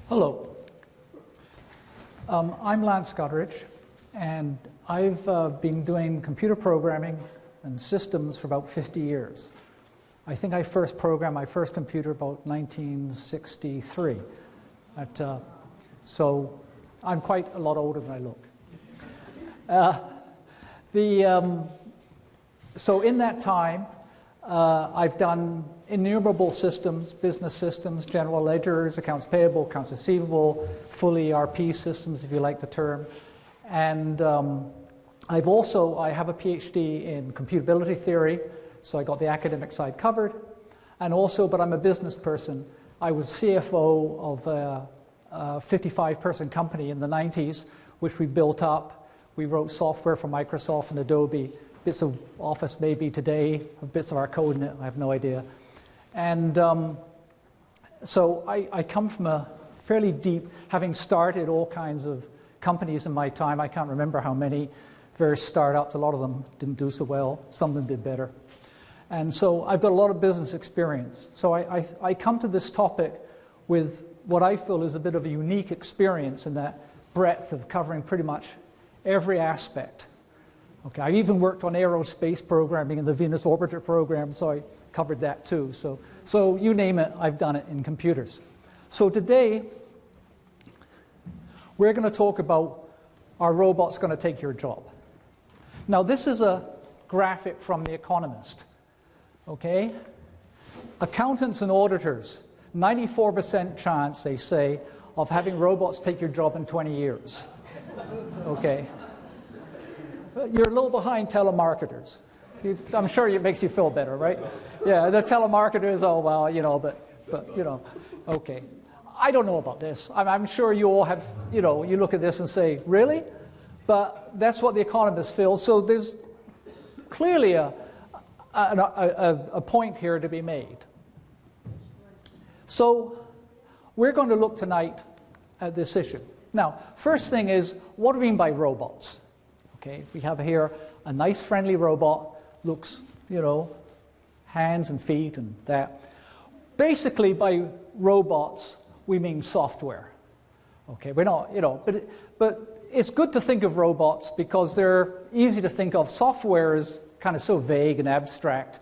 Hello. I'm Lance Gutteridge, and I've been doing computer programming and systems for about 50 years. I think I first programmed my first computer about 1963. So I'm quite a lot older than I look. So in that time, I've done innumerable systems, business systems, general ledgers, accounts payable, accounts receivable, full ERP systems, if you like the term. And I have a PhD in computability theory, so I got the academic side covered. And also, but I'm a business person. I was CFO of a 55-person company in the 90s, which we built up. We wrote software for Microsoft and Adobe. Bits of Office maybe today, bits of our code in it, I have no idea. And so I come from a fairly deep, having started all kinds of companies in my time. I can't remember how many, various startups. A lot of them didn't do so well. Some of them did better. And so I've got a lot of business experience. So I come to this topic with what I feel is a bit of a unique experience in that breadth of covering pretty much every aspect. Okay, I even worked on aerospace programming in the Venus Orbiter program, so I covered that too. So you name it, I've done it in computers. So today, we're going to talk about, are robots going to take your job? Now this is a graphic from The Economist. Okay? Accountants and auditors, 94% chance, they say, of having robots take your job in 20 years. Okay? You're a little behind telemarketers. I'm sure it makes you feel better, right? Yeah, the telemarketers, oh, well, you know, but you know, okay. I don't know about this. I'm sure you all have, you know, you look at this and say, really? But that's what The Economist feels. So there's clearly a point here to be made. So we're going to look tonight at this issue. Now, first thing is, what do we mean by robots? Okay, we have here a nice friendly robot, looks, you know, hands and feet and that. Basically, by robots, we mean software. Okay, we're not, you know, but it's good to think of robots because they're easy to think of. Software is kind of so vague and abstract.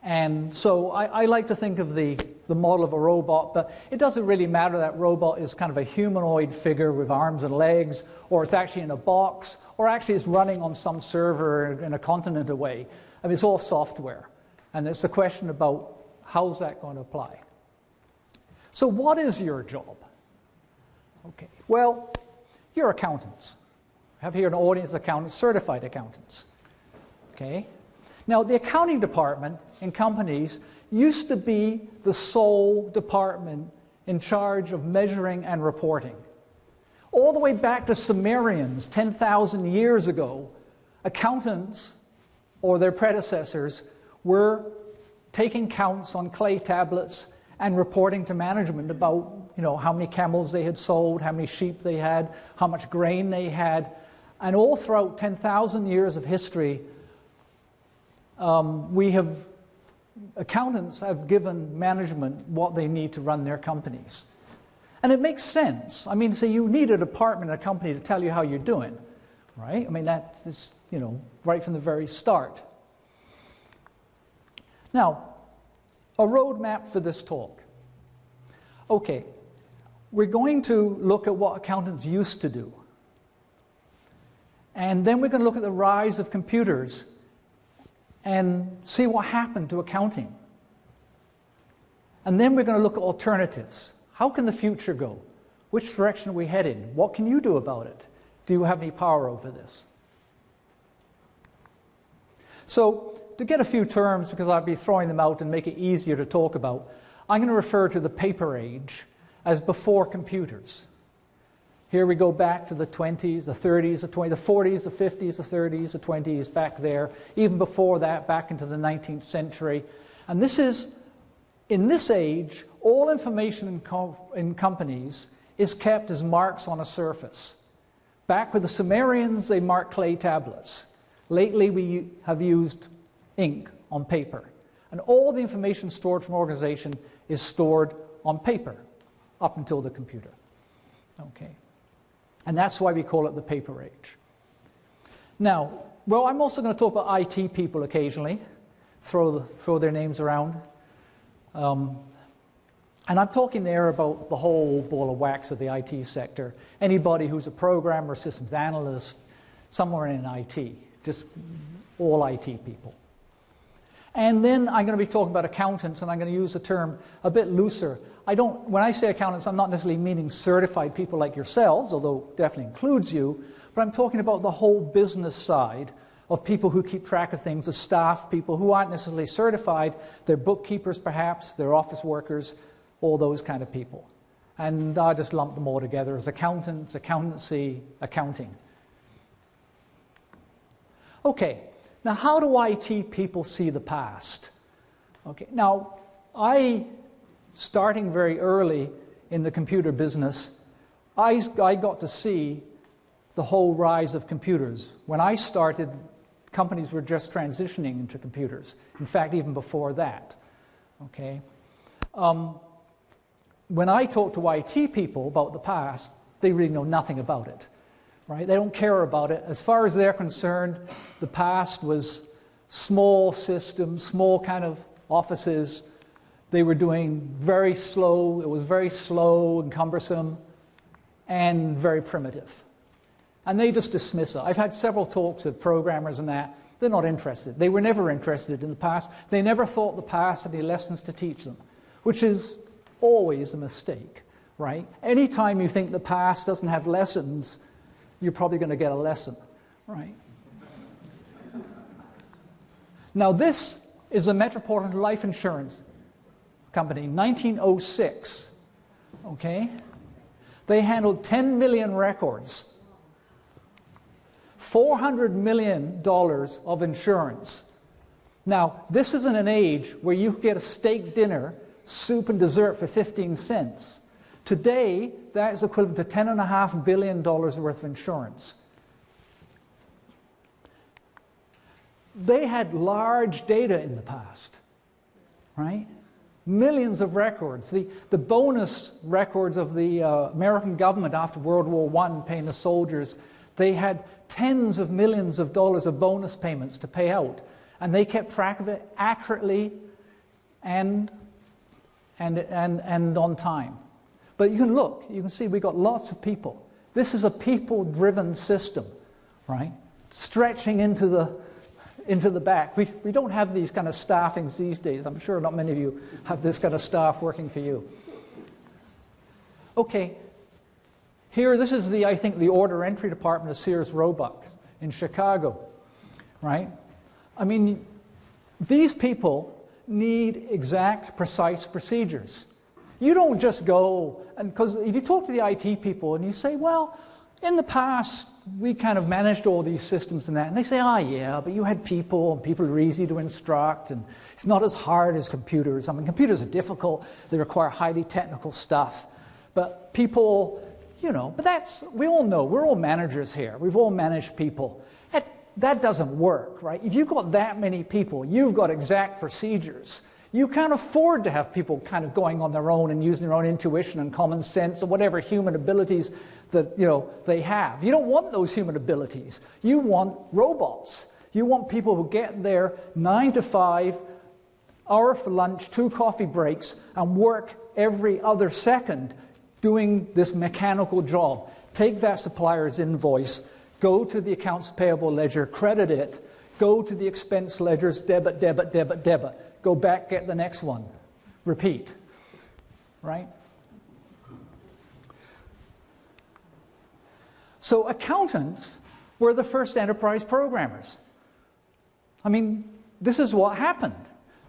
And so I like to think of the model of a robot, but it doesn't really matter that robot is kind of a humanoid figure with arms and legs, or it's actually in a box, or actually it's running on some server in a continent away. I mean, it's all software. And it's the question about how's that going to apply. So what is your job? Okay, well, you're accountants. I have here an audience of accountants, certified accountants. Okay? Now, the accounting department in companies used to be the sole department in charge of measuring and reporting. All the way back to Sumerians 10,000 years ago, accountants or their predecessors were taking counts on clay tablets and reporting to management about, you know, how many camels they had sold, how many sheep they had, how much grain they had. And all throughout 10,000 years of history, accountants have given management what they need to run their companies. And it makes sense. I mean, say you need a department in a company to tell you how you're doing, right? I mean, that is, you know, right from the very start. Now, a roadmap for this talk. Okay, we're going to look at what accountants used to do. And then we're going to look at the rise of computers and see what happened to accounting. And then we're going to look at alternatives. How can the future go? Which direction are we headed? What can you do about it? Do you have any power over this? So, to get a few terms, because I'll be throwing them out and make it easier to talk about, I'm going to refer to the paper age as before computers. Here we go back to the 20s, the 30s, the 20s, the 40s, the 50s, the 30s, the 20s, back there. Even before that, back into the 19th century. And this is, in this age, all information in companies is kept as marks on a surface. Back with the Sumerians, they marked clay tablets. Lately, we have used ink on paper. And all the information stored from an organization is stored on paper up until the computer. Okay. And that's why we call it the paper age. Now, well, I'm also going to talk about IT people occasionally, throw their names around. And I'm talking there about the whole ball of wax of the IT sector. Anybody who's a programmer, systems analyst, somewhere in IT, just all IT people. And then I'm going to be talking about accountants, and I'm going to use a term a bit looser. When I say accountants, I'm not necessarily meaning certified people like yourselves, although definitely includes you, but I'm talking about the whole business side of people who keep track of things, the staff people who aren't necessarily certified. They're bookkeepers perhaps, they're office workers, all those kind of people. And I just lump them all together as accountants, accountancy, accounting. Okay, now how do IT people see the past? Okay, now starting very early in the computer business, I got to see the whole rise of computers. When I started, companies were just transitioning into computers. In fact, even before that. Okay. When I talk to IT people about the past, they really know nothing about it. Right? They don't care about it. As far as they're concerned, the past was small systems, small kind of offices. They were doing very slow. It was very slow and cumbersome and very primitive. And they just dismiss it. I've had several talks with programmers and that. They're not interested. They were never interested in the past. They never thought the past had any lessons to teach them, which is always a mistake, right? Anytime you think the past doesn't have lessons, you're probably going to get a lesson, right? Now this is a Metropolitan Life Insurance Company, 1906, okay? They handled 10 million records. $400 million of insurance. Now, this is in an age where you get a steak dinner, soup and dessert for 15 cents. Today, that is equivalent to $10.5 billion worth of insurance. They had large data in the past, right? Millions of records. The bonus records of the American government after World War I paying the soldiers, they had tens of millions of dollars of bonus payments to pay out. And they kept track of it accurately and on time. But you can look, you can see we got lots of people. This is a people-driven system, right? Stretching into the back. We don't have these kind of staffings these days. I'm sure not many of you have this kind of staff working for you. Okay. Here, this is I think the order entry department of Sears Roebuck in Chicago, right? I mean, these people need exact, precise procedures. You don't just go, and because if you talk to the IT people and you say, well, in the past, we kind of managed all these systems and that, and they say, yeah, but you had people, and people are easy to instruct, and it's not as hard as computers. I mean, computers are difficult, they require highly technical stuff, but people... but we all know, we're all managers here. We've all managed people. That doesn't work, right? If you've got that many people, you've got exact procedures. You can't afford to have people kind of going on their own and using their own intuition and common sense or whatever human abilities that, they have. You don't want those human abilities. You want robots. You want people who get there 9 to 5, hour for lunch, 2 coffee breaks, and work every other second doing this mechanical job. Take that supplier's invoice, go to the accounts payable ledger, credit it, go to the expense ledgers, debit, debit, debit, debit. Go back, get the next one. Repeat. Right? So accountants were the first enterprise programmers. I mean, this is what happened.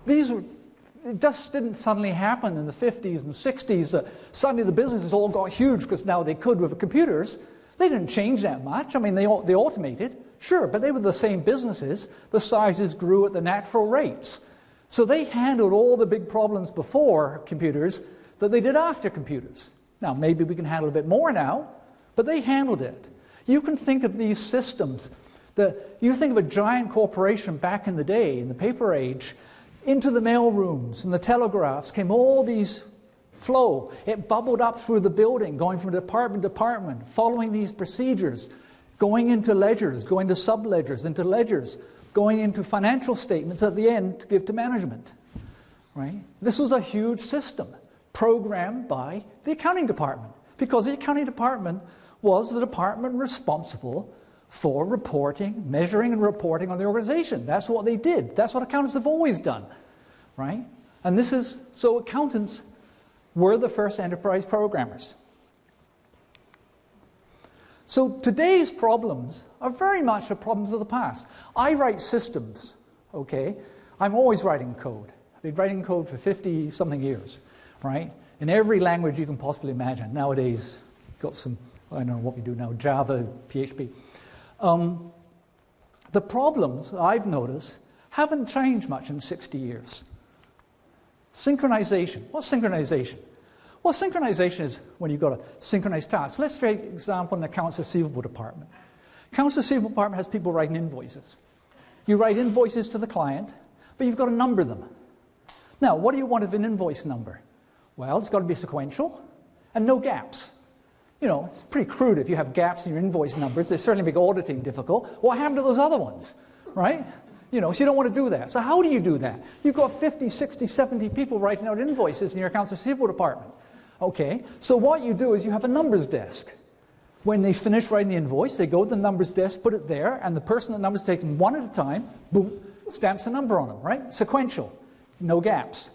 It just didn't suddenly happen in the 50s and 60s that suddenly the businesses all got huge because now they could with computers. They didn't change that much. I mean, they automated, sure, but they were the same businesses. The sizes grew at the natural rates. So they handled all the big problems before computers that they did after computers. Now, maybe we can handle a bit more now, but they handled it. You can think of these systems. You think of a giant corporation back in the day, in the paper age, into the mail rooms and the telegraphs came all these flow. It bubbled up through the building, going from department to department, following these procedures, going into ledgers, going to sub-ledgers, into ledgers, going into financial statements at the end to give to management. Right? This was a huge system programmed by the accounting department, because the accounting department was the department responsible for reporting, measuring and reporting on the organization. That's what they did. That's what accountants have always done. Right? And this is, so accountants were the first enterprise programmers. So today's problems are very much the problems of the past. I write systems, okay? I'm always writing code. I've been writing code for 50-something years, right? In every language you can possibly imagine. Nowadays, got some, I don't know what we do now, Java, PHP. The problems I've noticed haven't changed much in 60 years. Synchronization. What's synchronization? Well, synchronization is when you've got a synchronized task. Let's take an example in the accounts receivable department. Accounts receivable department has people writing invoices. You write invoices to the client, but you've got to number them. Now, what do you want of an invoice number? Well, it's got to be sequential and no gaps. You know, it's pretty crude if you have gaps in your invoice numbers. They certainly make auditing difficult. What happened to those other ones, right? You know, so you don't want to do that. So how do you do that? You've got 50, 60, 70 people writing out invoices in your accounts receivable department. Okay, so what you do is you have a numbers desk. When they finish writing the invoice, they go to the numbers desk, put it there, and the person that numbers takes them one at a time, boom, stamps a number on them, right? Sequential, no gaps.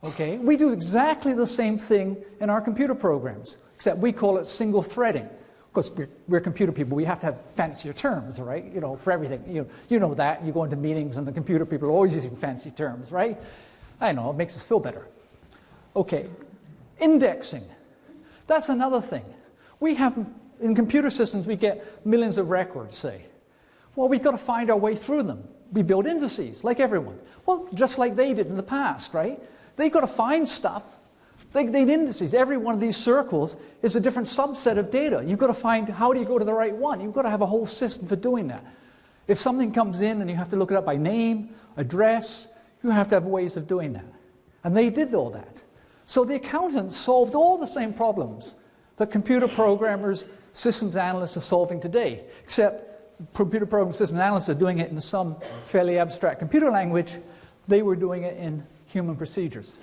Okay, we do exactly the same thing in our computer programs, except we call it single threading. Of course, we're computer people, we have to have fancier terms, right? You know, for everything. You know that, you go into meetings and the computer people are always using fancy terms, right? I know, it makes us feel better. Okay. Indexing. That's another thing. We have, in computer systems, we get millions of records, say. Well, we've got to find our way through them. We build indices, like everyone. Well, just like they did in the past, right? They've got to find stuff. They need indices. Every one of these circles is a different subset of data. You've got to find, how do you go to the right one? You've got to have a whole system for doing that. If something comes in and you have to look it up by name, address, you have to have ways of doing that. And they did all that. So the accountants solved all the same problems that computer programmers, systems analysts are solving today, except computer program systems analysts are doing it in some fairly abstract computer language. They were doing it in human procedures.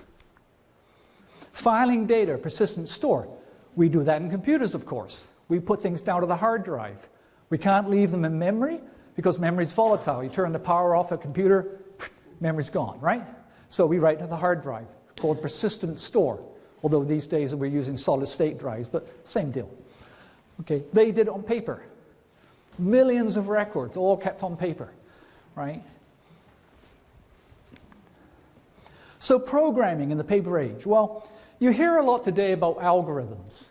Filing data, persistent store. We do that in computers, of course. We put things down to the hard drive. We can't leave them in memory because memory is volatile. You turn the power off a computer, memory's gone, right? So we write to the hard drive, called persistent store, although these days we're using solid state drives, but same deal. Okay, they did it on paper. Millions of records, all kept on paper, right? So programming in the paper age. Well, you hear a lot today about algorithms.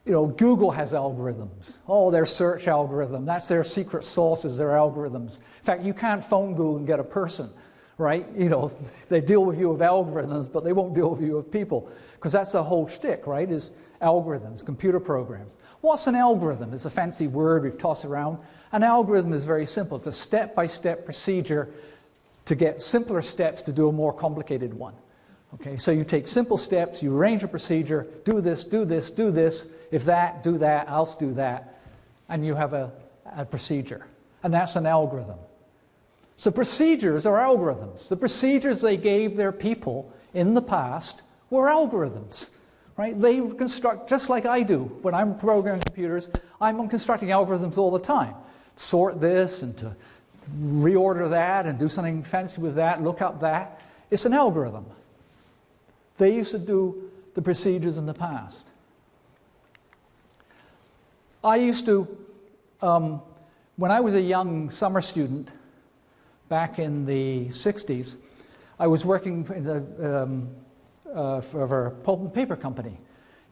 You know, Google has algorithms. Oh, their search algorithm, that's their secret sauce, is their algorithms. In fact, you can't phone Google and get a person. Right? You know, they deal with you with algorithms, but they won't deal with you with people. Because that's the whole shtick, right, is algorithms, computer programs. What's an algorithm? It's a fancy word we've tossed around. An algorithm is very simple. It's a step-by-step procedure to get simpler steps to do a more complicated one. Okay, so you take simple steps, you arrange a procedure, do this, do this, do this, if that, do that, else do that, and you have a procedure. And that's an algorithm. So procedures are algorithms. The procedures they gave their people in the past were algorithms. Right? They construct, just like I do. When I'm programming computers, I'm constructing algorithms all the time. Sort this and to reorder that and do something fancy with that, look up that. It's an algorithm. They used to do the procedures in the past. I used to, when I was a young summer student, back in the 60s, I was working for a pulp and paper company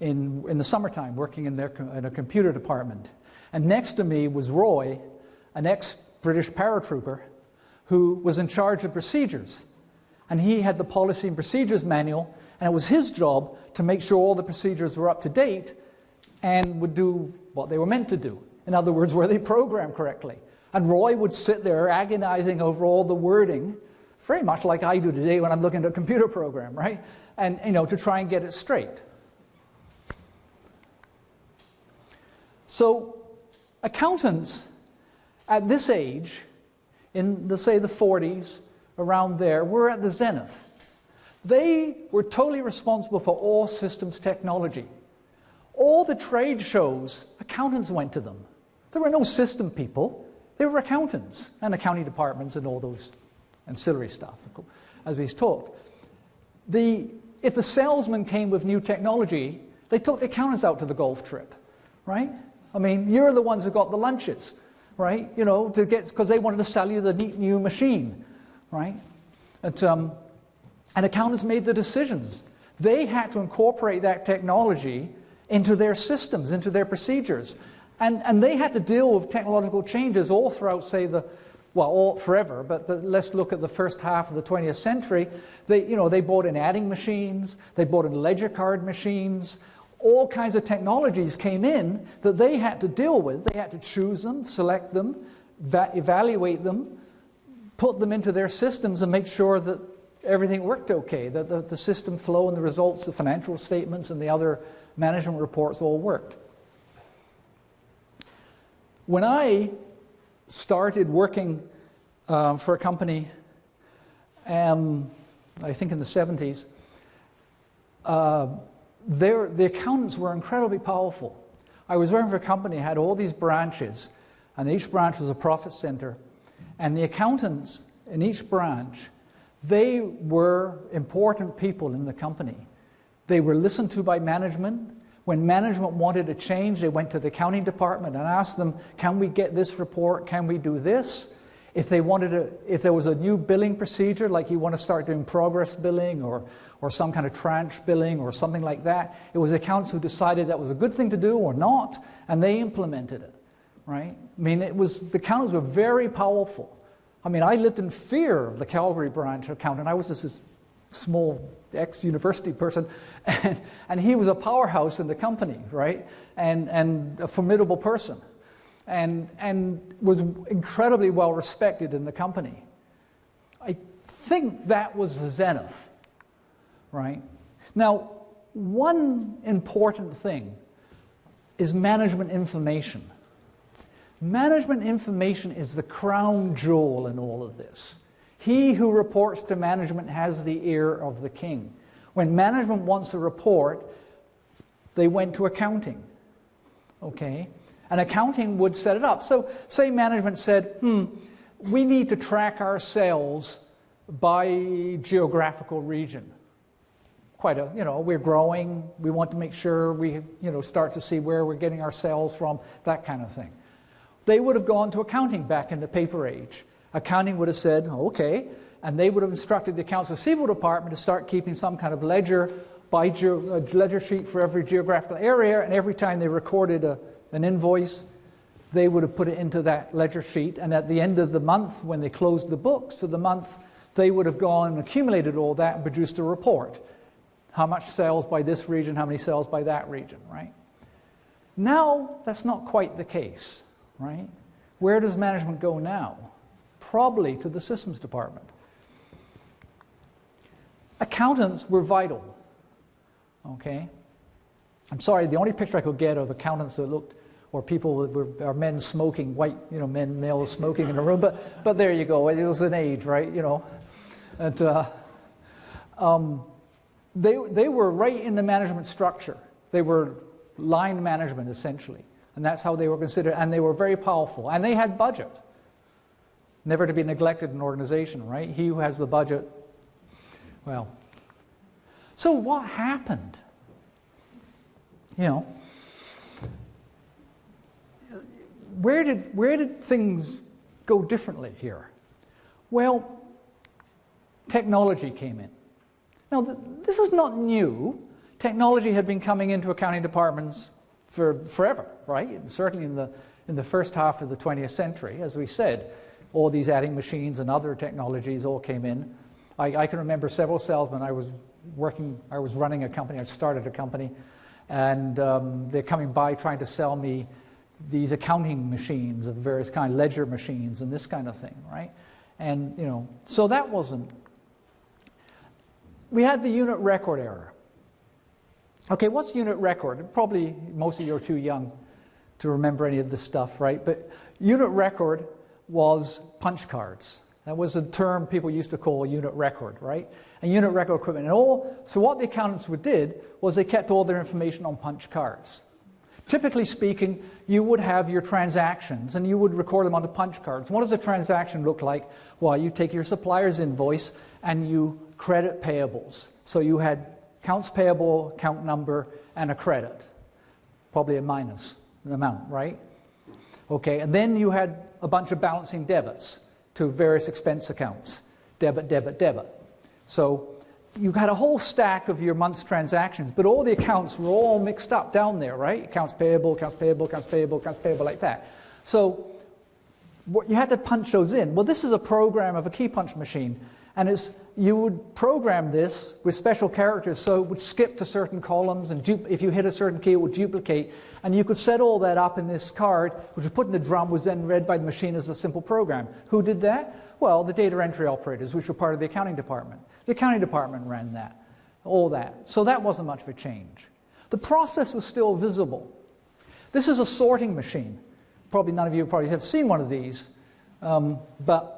in the summertime, working in a computer department. And next to me was Roy, an ex-British paratrooper, who was in charge of procedures. And he had the policy and procedures manual, and it was his job to make sure all the procedures were up to date and would do what they were meant to do. In other words, were they programmed correctly? And Roy would sit there agonizing over all the wording very much like I do today when I'm looking at a computer program, right? And, to try and get it straight. So accountants at this age, in, let's say, the 40s, around there, were at the zenith. They were totally responsible for all systems technology. All the trade shows, accountants went to them. There were no system people. They were accountants and accounting departments and all those ancillary stuff, as we talked. If the salesman came with new technology, they took the accountants out to the golf trip, right? I mean, you're the ones who got the lunches, right? Because they wanted to sell you the neat new machine, right? And accountants made the decisions. They had to incorporate that technology into their systems, into their procedures. And they had to deal with technological changes all throughout, say, all forever, but let's look at the first half of the 20th century. They brought in adding machines, they brought in ledger card machines, all kinds of technologies came in that they had to deal with. They had to choose them, select them, evaluate them, put them into their systems and make sure that everything worked okay, that the system flow and the results, the financial statements and the other management reports all worked. When I started working for a company, I think in the 70s, the accountants were incredibly powerful. I was working for a company that had all these branches, and each branch was a profit center. And the accountants in each branch, they were important people in the company. They were listened to by management. When management wanted a change, they went to the accounting department and asked them, can we get this report? Can we do this? If there was a new billing procedure, like you want to start doing progress billing or some kind of tranche billing or something like that, it was accountants who decided that was a good thing to do or not, and they implemented it, right? I mean, the accountants were very powerful. I mean, I lived in fear of the Calgary branch accountant. I was just this small ex-university person, and he was a powerhouse in the company, right? And a formidable person. And was incredibly well respected in the company. I think that was the zenith, right? Now, one important thing is management information. Management information is the crown jewel in all of this. He who reports to management has the ear of the king. When management wants a report, they went to accounting, okay? And accounting would set it up. So say management said, we need to track our sales by geographical region. We're growing, we want to make sure we, start to see where we're getting our sales from, that kind of thing. They would have gone to accounting back in the paper age. Accounting would have said, okay, and they would have instructed the accounts receivable department to start keeping some kind of ledger ledger sheet for every geographical area, and every time they recorded an invoice, they would have put it into that ledger sheet, and at the end of the month, when they closed the books for the month, they would have gone and accumulated all that and produced a report. How much sales by this region, how many sales by that region, right? Now, that's not quite the case, right? Where does management go now? Probably to the systems department. Accountants were vital, okay? I'm sorry, the only picture I could get of accountants that looked, or people that were men smoking, white, males smoking in a room, but there you go, it was an age, right, And they were right in the management structure. They were line management, essentially, and that's how they were considered, and they were very powerful, and they had budget. Never to be neglected in an organization, right? He who has the budget, well. So what happened? Where did things go differently here? Well, technology came in. Now, this is not new. Technology had been coming into accounting departments for forever, right? And certainly in the first half of the 20th century, as we said, all these adding machines and other technologies all came in. I can remember several salesmen. I was running a company. I started a company, and they're coming by trying to sell me these accounting machines of various kinds, ledger machines and this kind of thing, right? And, so that wasn't. We had the unit record error. Okay, what's unit record? Probably most of you are too young to remember any of this stuff, right? But unit record was punch cards. That was a term people used to call unit record, right? And unit record equipment. So what the accountants did was they kept all their information on punch cards. Typically speaking, you would have your transactions and you would record them onto punch cards. What does a transaction look like? Well, you take your supplier's invoice and you credit payables. So you had accounts payable, account number, and a credit. Probably a minus an amount, right? Okay, and then you had a bunch of balancing debits to various expense accounts. Debit, debit, debit. So you had a whole stack of your month's transactions, but all the accounts were all mixed up down there, right? Accounts payable, accounts payable, accounts payable, accounts payable, like that. So you had to punch those in. Well, this is a program of a key punch machine, and you would program this with special characters, so it would skip to certain columns, and if you hit a certain key, it would duplicate, and you could set all that up in this card, which was put in the drum, was then read by the machine as a simple program. Who did that? Well, the data entry operators, which were part of the accounting department. The accounting department ran that, all that. So that wasn't much of a change. The process was still visible. This is a sorting machine. Probably none of you probably have seen one of these, but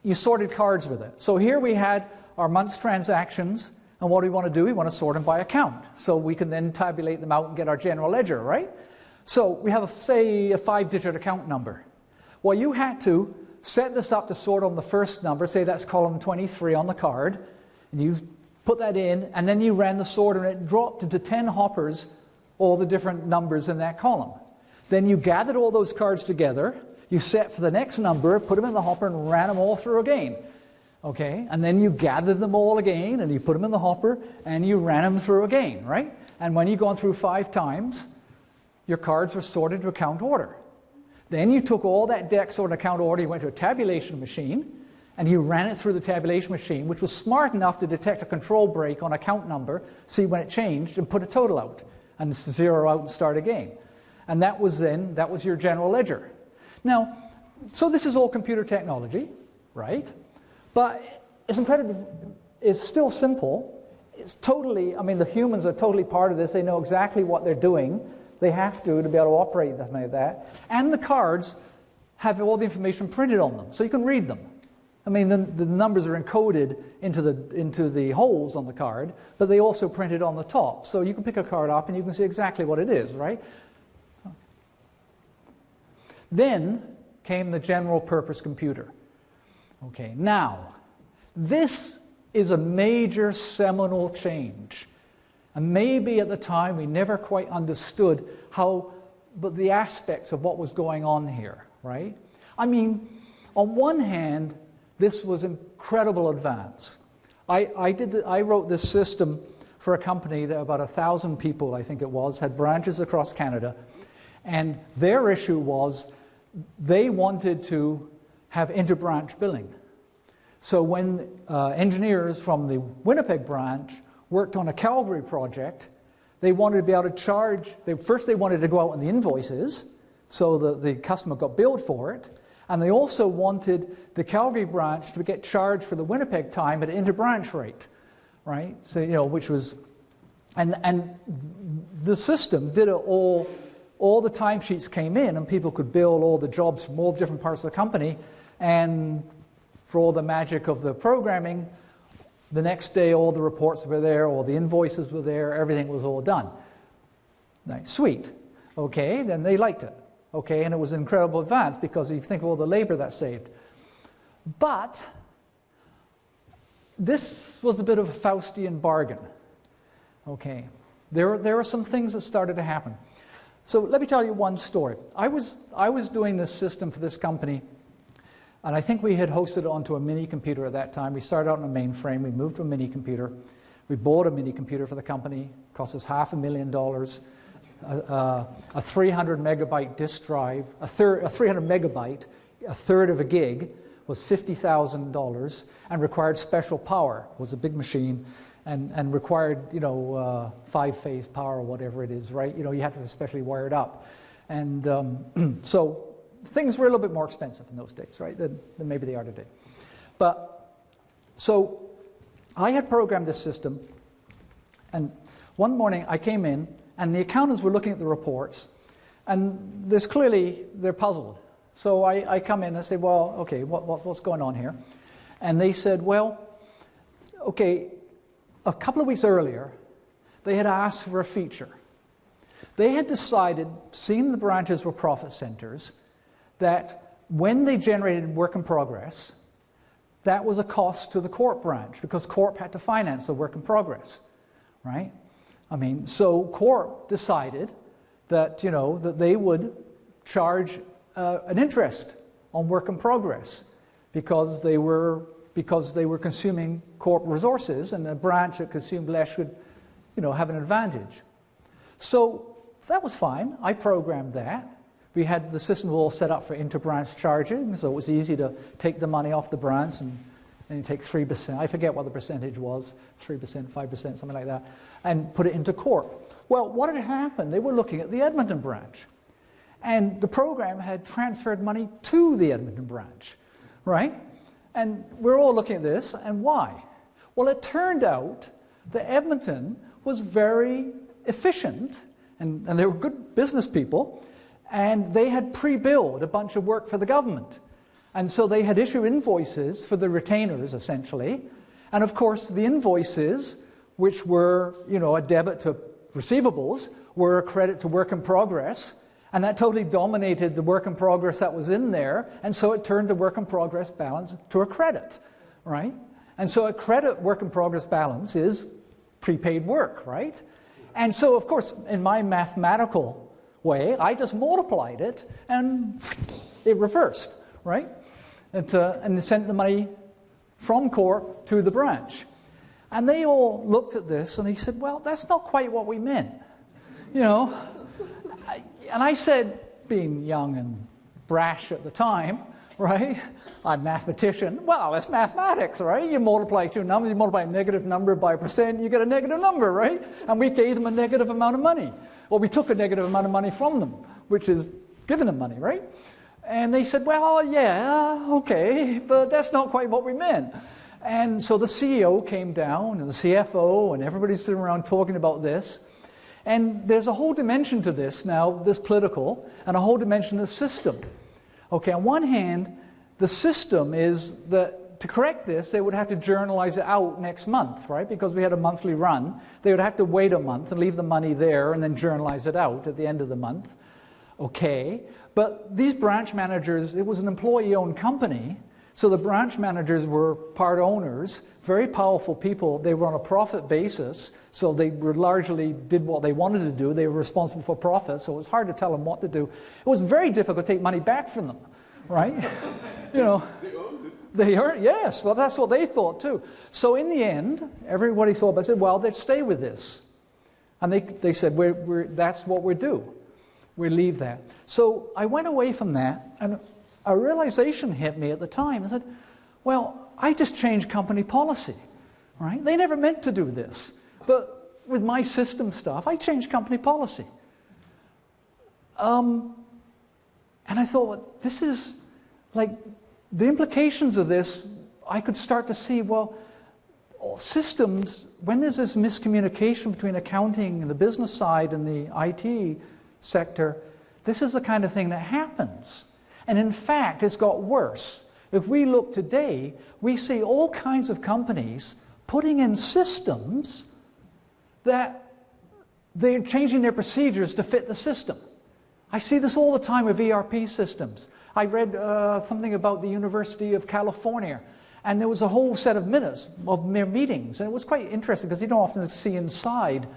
you sorted cards with it. So here we had our month's transactions, and what do we want to do? We want to sort them by account, so we can then tabulate them out and get our general ledger, right? So we have, say, a 5-digit account number. Well, you had to set this up to sort on the first number, say that's column 23 on the card, and you put that in, and then you ran the sorter, and it dropped into 10 hoppers all the different numbers in that column. Then you gathered all those cards together, you set for the next number, put them in the hopper, and ran them all through again. Okay, and then you gathered them all again, and you put them in the hopper, and you ran them through again, right? And when you'd gone through 5 times, your cards were sorted to account order. Then you took all that deck sorted account order, you went to a tabulation machine, and you ran it through the tabulation machine, which was smart enough to detect a control break on account number, see when it changed, and put a total out, and zero out and start again. And that was your general ledger. Now, so this is all computer technology, right? But it's still simple. It's totally, the humans are totally part of this. They know exactly what they're doing. They have to be able to operate something like that. And the cards have all the information printed on them, so you can read them. The numbers are encoded into the holes on the card, but they also print it on the top. So you can pick a card up and you can see exactly what it is, right? Then came the general purpose computer. Okay, now, this is a major seminal change. And maybe at the time we never quite understood but the aspects of what was going on here, right? On one hand, this was incredible advance. I wrote this system for a company that about 1,000 people, I think it was, had branches across Canada. And their issue was they wanted to have interbranch billing. So when engineers from the Winnipeg branch worked on a Calgary project, they wanted to be able to charge. First they wanted to go out on the invoices, so the customer got billed for it, and they also wanted the Calgary branch to get charged for the Winnipeg time at an interbranch rate, right? So, which was, and the system did it all the timesheets came in, and people could bill all the jobs from all different parts of the company, and for all the magic of the programming, the next day all the reports were there, all the invoices were there, everything was all done. Nice, sweet. Okay, then they liked it. Okay, and it was an incredible advance because you think of all the labor that saved. But this was a bit of a Faustian bargain. Okay, there are some things that started to happen. So let me tell you one story. I was doing this system for this company, and I think we had hosted it onto a mini computer at that time. We started out on a mainframe, we moved to a mini computer. We bought a mini computer for the company, it cost us $500,000. A 300 megabyte disk drive, a 300 megabyte, a third of a gig, was $50,000 and required special power. It was a big machine and required, 5-phase power or whatever it is, right? You had to especially wire it up. And so things were a little bit more expensive in those days, right, than maybe they are today. But, so, I had programmed this system, and one morning I came in, and the accountants were looking at the reports, and they're puzzled. So I come in and I say, well, okay, what's going on here? And they said, well, okay, a couple of weeks earlier, they had asked for a feature. They had decided, seeing the branches were profit centers, that when they generated work in progress, that was a cost to the Corp branch, because Corp had to finance the work in progress, right? I mean, so Corp decided that, that they would charge an interest on work in progress because they were consuming Corp resources, and a branch that consumed less should, have an advantage. So that was fine. I programmed that. We had the system all set up for inter-branch charging, so it was easy to take the money off the branch and you take 3%. I forget what the percentage was, 3%, 5%, something like that, and put it into Corp. Well, what had happened? They were looking at the Edmonton branch, and the program had transferred money to the Edmonton branch, right? And we're all looking at this, and why? Well, it turned out that Edmonton was very efficient, and they were good business people, and they had pre-billed a bunch of work for the government. And so they had issued invoices for the retainers, essentially. And of course, the invoices, which were, a debit to receivables, were a credit to work in progress. And that totally dominated the work in progress that was in there. And so it turned the work in progress balance to a credit, right? And so a credit work in progress balance is prepaid work, right? And so, of course, in my mathematical way, I just multiplied it, and it reversed, right? And sent the money from Corp to the branch. And they all looked at this, and they said, well, that's not quite what we meant, And I said, being young and brash at the time, right? I'm a mathematician. Well, it's mathematics, right? You multiply two numbers, you multiply a negative number by a percent, you get a negative number, right? And we gave them a negative amount of money. Or we took a negative amount of money from them, which is giving them money, right? And they said, well, yeah, okay, but that's not quite what we meant. And so the CEO came down, and the CFO, and everybody's sitting around talking about this. And there's a whole dimension to this now, this political, and a whole dimension of system. Okay, on one hand, the system is that to correct this, they would have to journalize it out next month, right? Because we had a monthly run. They would have to wait a month and leave the money there and then journalize it out at the end of the month. Okay, but these branch managers, it was an employee-owned company, so the branch managers were part owners, very powerful people. They were on a profit basis, so they were largely did what they wanted to do. They were responsible for profit, so it was hard to tell them what to do. It was very difficult to take money back from them, right? They owned it. They earned, yes, well, that's what they thought too. So in the end, everybody thought, I said, well, they'd stay with this. And they said, that's what we do. We leave that. So I went away from that, and a realization hit me at the time. I said, well, I just changed company policy, right? They never meant to do this. But with my system stuff, I changed company policy. And I thought, well, this is like, the implications of this, I could start to see, well, systems, when there's this miscommunication between accounting and the business side and the IT sector, this is the kind of thing that happens. And in fact, it's got worse. If we look today, we see all kinds of companies putting in systems that they're changing their procedures to fit the system. I see this all the time with ERP systems. I read something about the University of California, and there was a whole set of minutes of their meetings, and it was quite interesting because you don't often see inside,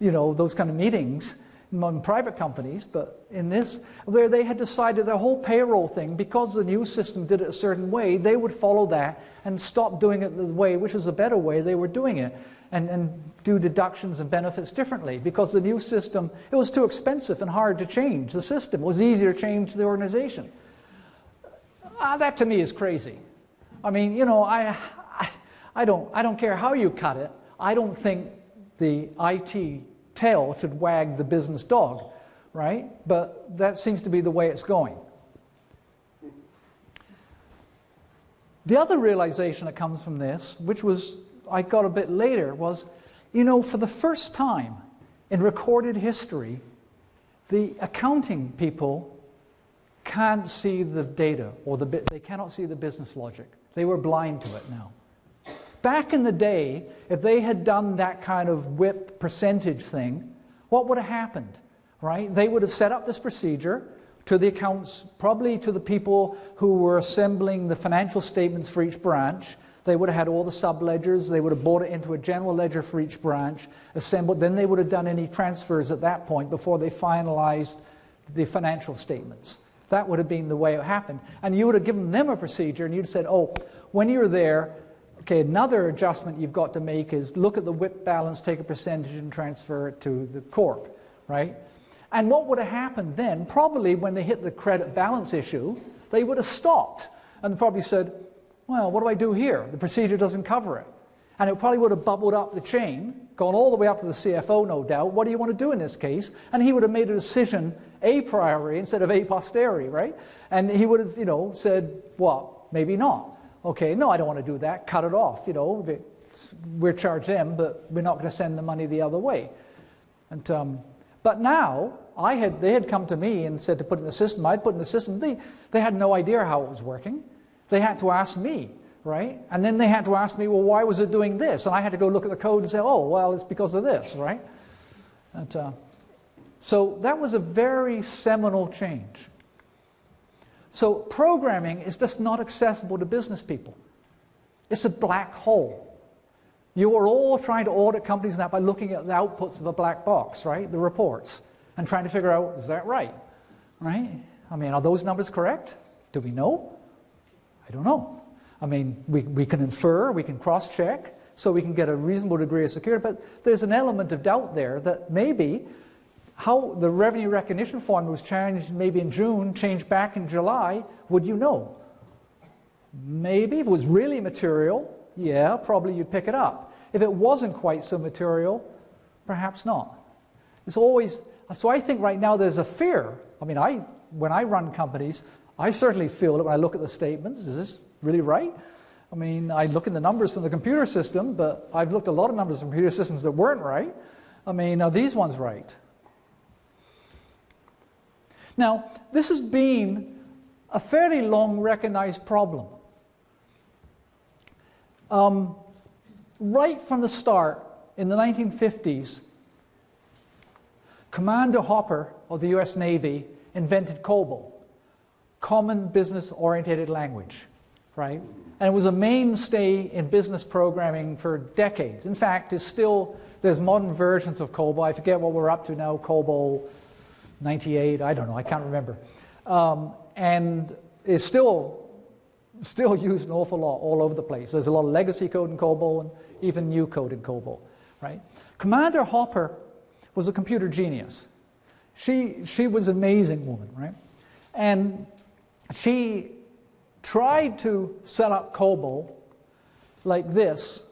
those kind of meetings among private companies, but in this, where they had decided their whole payroll thing, because the new system did it a certain way, they would follow that and stop doing it the way, which is a better way they were doing it, and do deductions and benefits differently, because the new system, it was too expensive and hard to change the system. It was easier to change the organization. That to me is crazy. I mean, I don't care how you cut it. I don't think the IT tail should wag the business dog, right? But that seems to be the way it's going. The other realization that comes from this, which was I got a bit later, was, you know, for the first time in recorded history, the accounting people can't see the data, or they cannot see the business logic. They were blind to it now. Back in the day, if they had done that kind of WIP percentage thing, what would have happened, right? They would have set up this procedure to the accounts, probably to the people who were assembling the financial statements for each branch. They would have had all the sub-ledgers. They would have brought it into a general ledger for each branch, assembled. Then they would have done any transfers at that point before they finalized the financial statements. That would have been the way it happened. And you would have given them a procedure, and you'd said, oh, when you're there, okay, another adjustment you've got to make is look at the WIP balance, take a percentage, and transfer it to the corp, right? And what would have happened then, probably when they hit the credit balance issue, they would have stopped and probably said, well, what do I do here? The procedure doesn't cover it. And it probably would have bubbled up the chain, gone all the way up to the CFO, no doubt. What do you want to do in this case? And he would have made a decision a priori instead of a posteriori, right? And he would have, you know, said, well, maybe not. Okay, no, I don't want to do that. Cut it off, you know. We're charged them, but we're not going to send the money the other way. And but now, they had come to me and said to put in the system. I'd put in the system. They had no idea how it was working. They had to ask me, right? And then they had to ask me, well, why was it doing this? And I had to go look at the code and say, oh, well, it's because of this, right? And so that was a very seminal change. So programming is just not accessible to business people. It's a black hole. You are all trying to audit companies and that by looking at the outputs of a black box, right? The reports, and trying to figure out, is that right? Right? I mean, are those numbers correct? Do we know? I don't know. I mean, we can infer, we can cross-check, so we can get a reasonable degree of security, but there's an element of doubt there that maybe how the revenue recognition formula was changed maybe in June, changed back in July, would you know? Maybe if it was really material, yeah, probably you'd pick it up. If it wasn't quite so material, perhaps not. It's always, so I think right now there's a fear. I mean, when I run companies, I certainly feel it when I look at the statements. Is this really right? I mean, I look at the numbers from the computer system, but I've looked at a lot of numbers from computer systems that weren't right. I mean, are these ones right? Now, this has been a fairly long recognized problem. Right from the start, in the 1950s, Commander Hopper of the US Navy invented COBOL, Common Business Oriented Language, right? And it was a mainstay in business programming for decades. In fact, there's modern versions of COBOL. I forget what we're up to now, COBOL 98, I don't know, I can't remember. And it's still used an awful lot all over the place. There's a lot of legacy code in COBOL and even new code in COBOL, right? Commander Hopper was a computer genius. She was an amazing woman, right? And she tried to set up COBOL like this,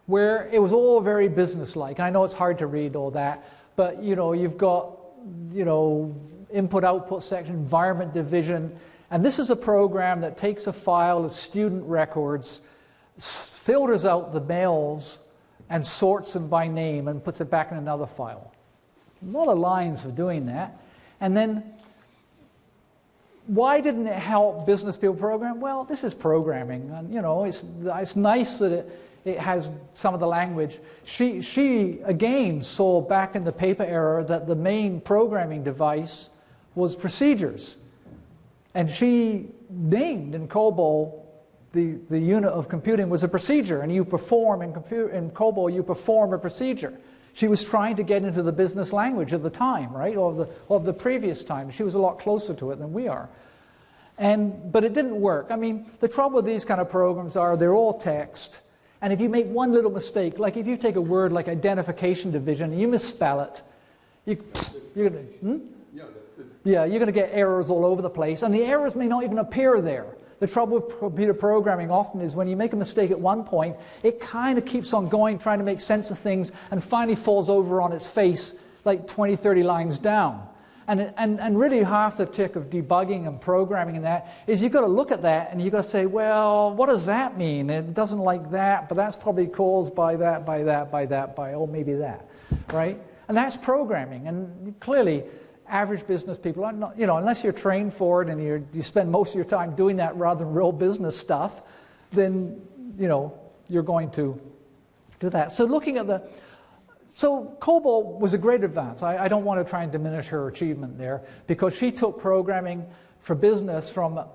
where it was all very businesslike. And I know it's hard to read all that, but you know, you've got, you know, input-output section, environment division, and this is a program that takes a file of student records, filters out the mails, and sorts them by name and puts it back in another file. A lot of lines for doing that. And then, why didn't it help business people program? Well, this is programming, and you know, it's nice that it has some of the language. She again saw back in the paper era that the main programming device was procedures. And she named in COBOL the unit of computing was a procedure, and you perform in COBOL, you perform a procedure. She was trying to get into the business language of the time, right, or of the previous time. She was a lot closer to it than we are. But it didn't work. I mean, the trouble with these kind of programs are they're all text, and if you make one little mistake, like if you take a word like identification division and you misspell it, you're going to... Yeah, you're going to get errors all over the place, and the errors may not even appear there. The trouble with computer programming often is when you make a mistake at one point, it kind of keeps on going, trying to make sense of things, and finally falls over on its face like 20, 30 lines down. And really half the trick of debugging and programming and that is you've got to look at that and you've got to say, well, what does that mean? It doesn't like that, but that's probably caused by that, by that, by that, by, oh, maybe that, right? And that's programming. And clearly, average business people are not, unless you're trained for it and you spend most of your time doing that rather than real business stuff, then, you're going to do that. So looking at so COBOL was a great advance. I don't want to try and diminish her achievement there, because she took programming for business from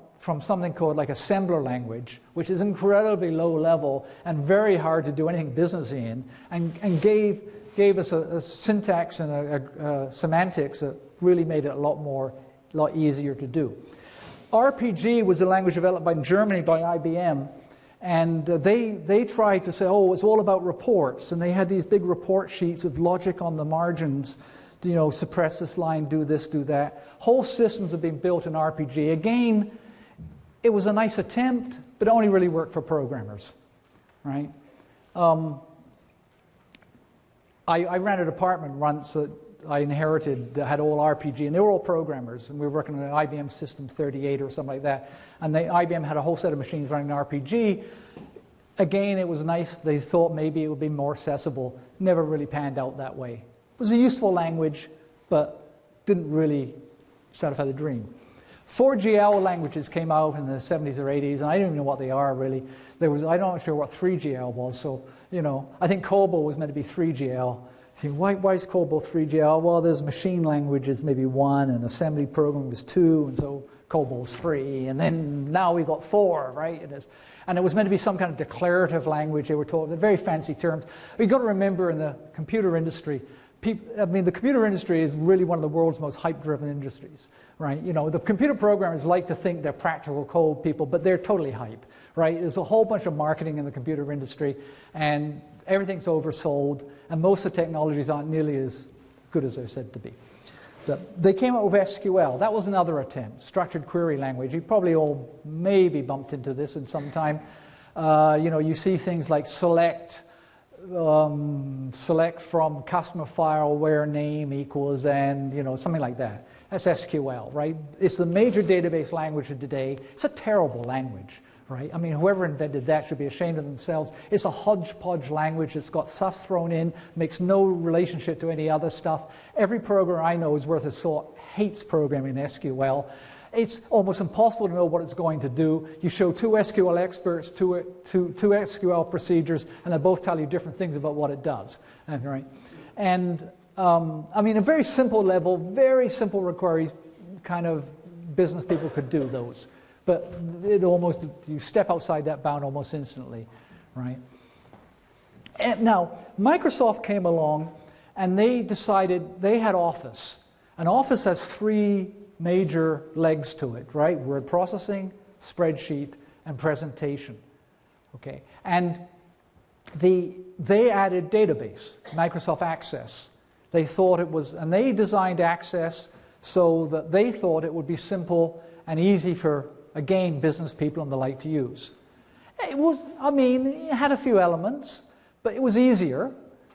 something called like assembler language, which is incredibly low level and very hard to do anything businessy in, and gave us a syntax and a semantics that really made it a lot easier to do. RPG was a language developed by Germany by IBM. And they tried to say, oh, it's all about reports. And they had these big report sheets with logic on the margins, suppress this line, do this, do that. Whole systems have been built in RPG. Again, it was a nice attempt, but it only really worked for programmers, right? I ran a department once that I inherited that had all RPG, and they were all programmers, and we were working on an IBM System 38 or something like that, and IBM had a whole set of machines running RPG. Again, it was nice. They thought maybe it would be more accessible. Never really panned out that way. It was a useful language, but didn't really satisfy the dream. 4GL languages came out in the 70s or 80s, and I don't even know what they are really. I'm not sure what 3GL was, so I think COBOL was meant to be 3GL. See, why is COBOL 3GL? Well, there's machine languages, maybe 1, and assembly program was 2, and so COBOL's 3, and then now we've got 4, right? And it was meant to be some kind of declarative language. They were told, they're very fancy terms. But you've got to remember in the computer industry, the computer industry is really one of the world's most hype-driven industries, right? The computer programmers like to think they're practical code people, but they're totally hype, right? There's a whole bunch of marketing in the computer industry, and everything's oversold, and most of the technologies aren't nearly as good as they're said to be. They came up with SQL. That was another attempt, structured query language. You probably all maybe bumped into this in some time. You see things like select from customer file where name equals and, something like that. That's SQL, right? It's the major database language of today. It's a terrible language. Right? I mean, whoever invented that should be ashamed of themselves. It's a hodgepodge language. It's got stuff thrown in, makes no relationship to any other stuff. Every programmer I know is worth a salt hates programming SQL. It's almost impossible to know what it's going to do. You show two SQL experts, two SQL procedures, and they both tell you different things about what it does. Right? And I mean, a very simple level, very simple queries, kind of business people could do those. But you step outside that bound almost instantly, right? And now, Microsoft came along and they decided they had Office. And Office has 3 major legs to it, right? Word processing, spreadsheet, and presentation, okay? And they added database, Microsoft Access. They thought it was, and they designed Access so that they thought it would be simple and easy for, again, business people and the like to use. It had a few elements, but it was easier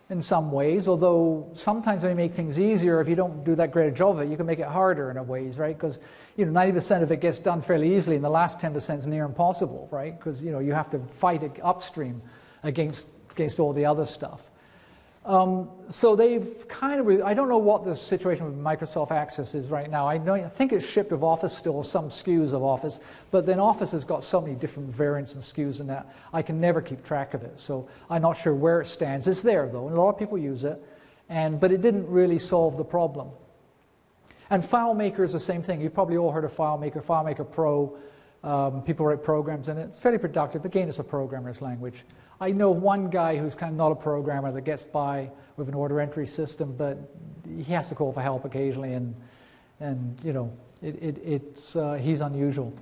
in some ways, although sometimes they make things easier. If you don't do that great a job of it, you can make it harder in a ways, right? Because 90% of it gets done fairly easily, and the last 10% is near impossible, right? Because you have to fight it upstream against all the other stuff. So they've kind of, I don't know what the situation with Microsoft Access is right now. I think it's shipped with Office still, some SKUs of Office, but then Office has got so many different variants and SKUs in that, I can never keep track of it. So I'm not sure where it stands. It's there though, and a lot of people use it, but it didn't really solve the problem. And FileMaker is the same thing. You've probably all heard of FileMaker, FileMaker Pro. People write programs in it. It's fairly productive. Again, it's a programmer's language. I know one guy who's kind of not a programmer that gets by with an order entry system, but he has to call for help occasionally, and he's unusual.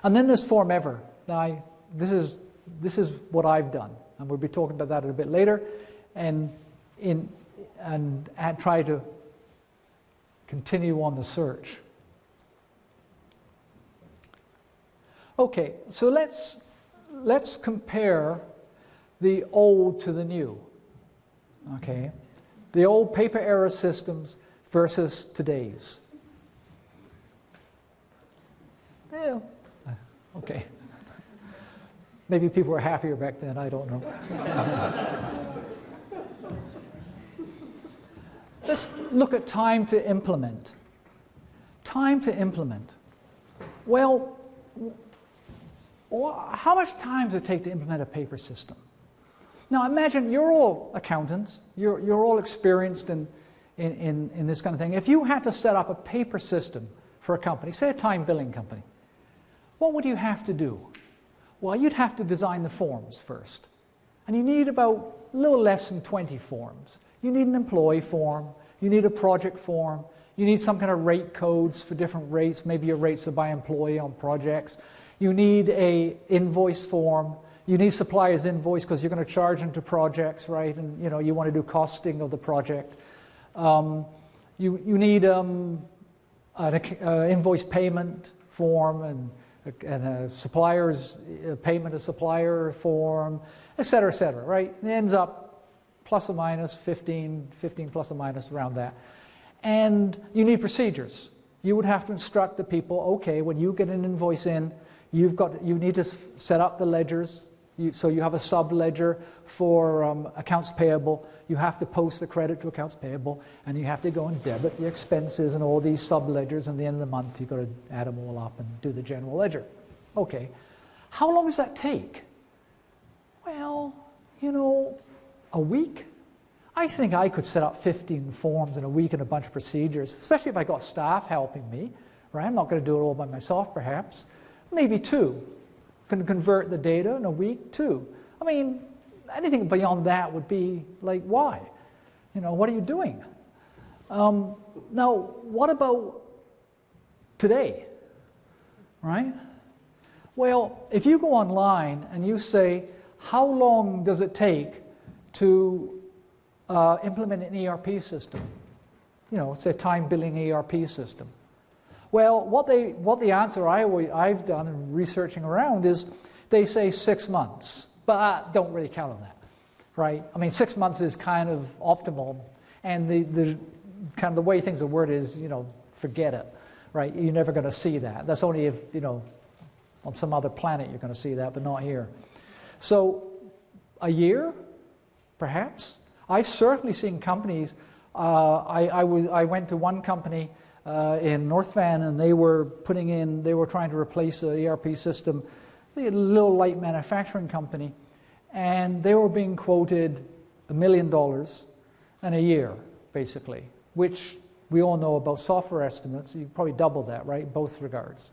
And then there's FormEver. Now, this is what I've done, and we'll be talking about that a bit later, and try to continue on the search. Okay, so let's compare the old to the new, okay? The old paper era systems versus today's. Yeah. Okay. Maybe people were happier back then, I don't know. Let's look at time to implement. Time to implement. Well, how much time does it take to implement a paper system? Now imagine you're all accountants, you're all experienced in this kind of thing. If you had to set up a paper system for a company, say a time billing company, what would you have to do? Well, you'd have to design the forms first. And you need about a little less than 20 forms. You need an employee form, you need a project form, you need some kind of rate codes for different rates, maybe your rates are by employee on projects. You need a invoice form, you need supplier's invoice because you're going to charge them to projects, right? And you want to do costing of the project. You need an invoice payment form and a supplier's payment a supplier form, et cetera, right? It ends up plus or minus 15 plus or minus around that. And you need procedures. You would have to instruct the people, okay, when you get an invoice in, you need to set up the ledgers. So you have a sub-ledger for accounts payable. You have to post the credit to accounts payable, and you have to go and debit the expenses and all these sub-ledgers. And at the end of the month, you've got to add them all up and do the general ledger. Okay. How long does that take? Well, a week. I think I could set up 15 forms in a week and a bunch of procedures, especially if I got staff helping me, right? I'm not going to do it all by myself, perhaps. Maybe 2. Can convert the data in a week, 2. I mean, anything beyond that would be like, why? What are you doing? Now, what about today, right? Well, if you go online and you say, how long does it take to implement an ERP system? It's a time billing ERP system. Well, what the answer I've done in researching around is they say 6 months, but I don't really count on that, right? I mean, 6 months is kind of optimal, and the kind of the way things are worded is, forget it, right? You're never going to see that. That's only if, on some other planet you're going to see that, but not here. So, a year, perhaps. I've certainly seen companies. I went to one company in North Van, and they were trying to replace an ERP system, a little light manufacturing company, and they were being quoted $1 million in a year, basically, which we all know about software estimates. You probably double that, right, in both regards.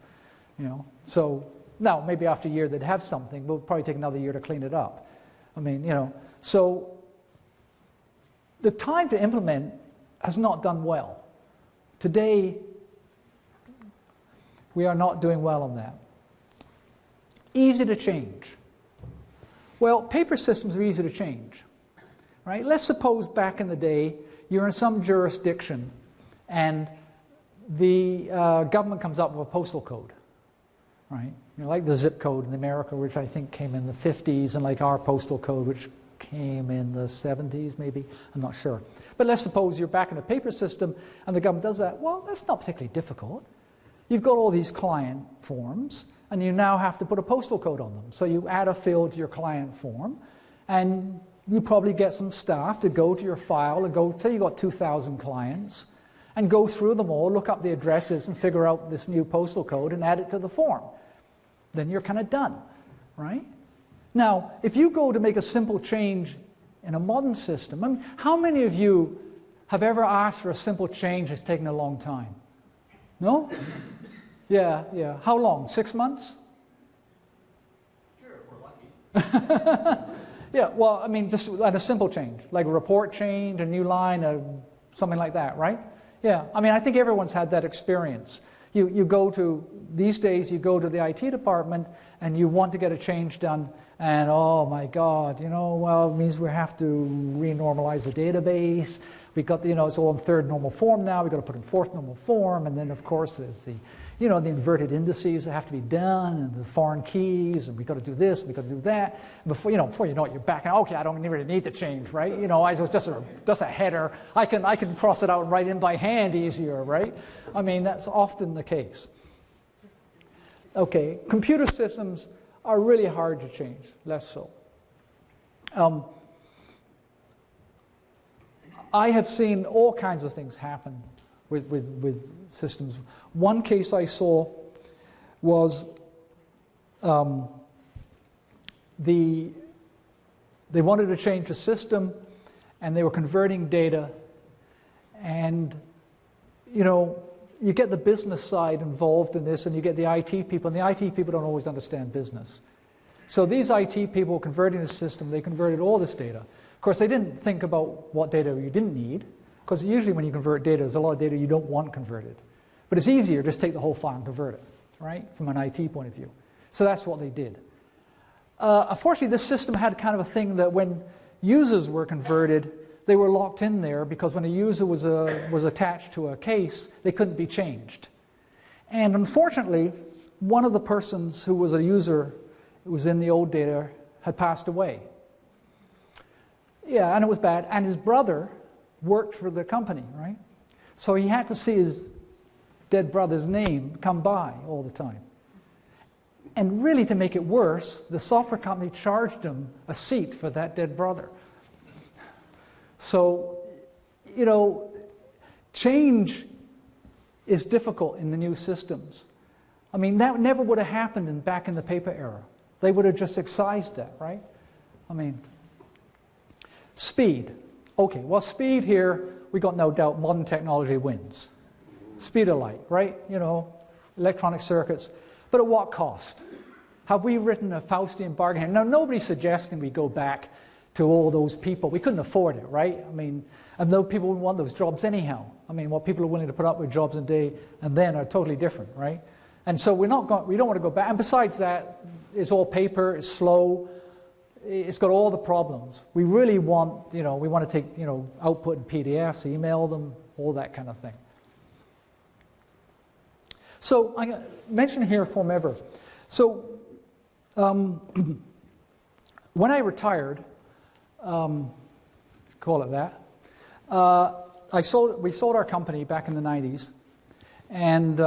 So now maybe after a year they'd have something, but it'll probably take another year to clean it up. I mean, so the time to implement has not done well. Today, we are not doing well on that. Easy to change. Well, paper systems are easy to change, right? Let's suppose back in the day, you're in some jurisdiction and the government comes up with a postal code, right? Like the zip code in America, which I think came in the 50s, and like our postal code, which came in the 70s, maybe. I'm not sure. But let's suppose you're back in a paper system and the government does that. Well, that's not particularly difficult. You've got all these client forms, and you now have to put a postal code on them. So you add a field to your client form, and you probably get some staff to go to your file and go, say you've got 2,000 clients, and go through them all, look up the addresses, and figure out this new postal code and add it to the form. Then you're kind of done, right? Now, if you go to make a simple change in a modern system, I mean, how many of you have ever asked for a simple change that's taken a long time? No? Yeah. How long? 6 months? Sure, if we're lucky. Yeah, well, I mean, just a simple change, like a report change, a new line, something like that, right? Yeah, I mean, I think everyone's had that experience. You go to, these days, you go to the IT department and you want to get a change done, and oh my God, well, it means we have to renormalize the database. We got, it's all in third normal form now. We've got to put in fourth normal form, and then of course there's the, the inverted indices that have to be done, and the foreign keys, and we've got to do this, we've got to do that. And before you know it, you're back. Okay, I don't really need the change, right? It's just a header. I can cross it out and write in by hand easier, right? I mean, that's often the case. Okay, computer systems are really hard to change, less so. I have seen all kinds of things happen with systems. One case I saw was they wanted to change the system, and they were converting data, and you get the business side involved in this, and you get the IT people, and the IT people don't always understand business. So these IT people were converting the system. They converted all this data. Of course, they didn't think about what data you didn't need, because usually when you convert data, there's a lot of data you don't want converted. But it's easier, just take the whole file and convert it, right, from an IT point of view. So that's what they did. Unfortunately, this system had kind of a thing that when users were converted, they were locked in there, because when a user was attached to a case, they couldn't be changed. And unfortunately, one of the persons who was a user who was in the old data had passed away. Yeah, and it was bad. And his brother worked for the company, right? So he had to see his dead brother's name come by all the time. And really, to make it worse, the software company charged him a seat for that dead brother. So, change is difficult in the new systems. I mean, that never would have happened back in the paper era. They would have just excised that, right? I mean, speed. Okay, well, speed here, we got no doubt modern technology wins. Speed of light, right? Electronic circuits. But at what cost? Have we written a Faustian bargain? Now, nobody's suggesting we go back to all those people. We couldn't afford it, right? I mean, and though people wouldn't want those jobs anyhow. I mean, what people are willing to put up with jobs in day and then are totally different, right? And so we don't want to go back. And besides that, it's all paper, it's slow, it's got all the problems. We really want, we want to take, output in PDFs, email them, all that kind of thing. So I mentioned here Formever. So when I retired, call it that, we sold our company back in the 90s, and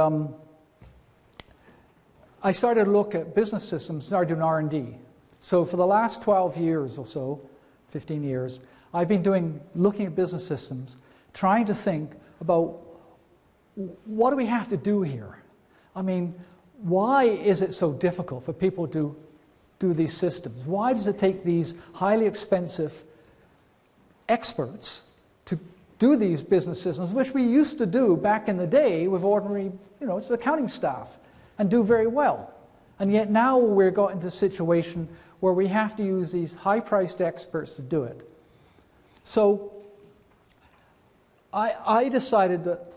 I started to look at business systems, started doing R&D. So for the last 12 years or so, 15 years, I've been looking at business systems, trying to think about what do we have to do here? I mean, why is it so difficult for people to do these systems? Why does it take these highly expensive experts to do these business systems, which we used to do back in the day with ordinary, it's accounting staff, and do very well? And yet now we're got into a situation where we have to use these high-priced experts to do it. So I decided that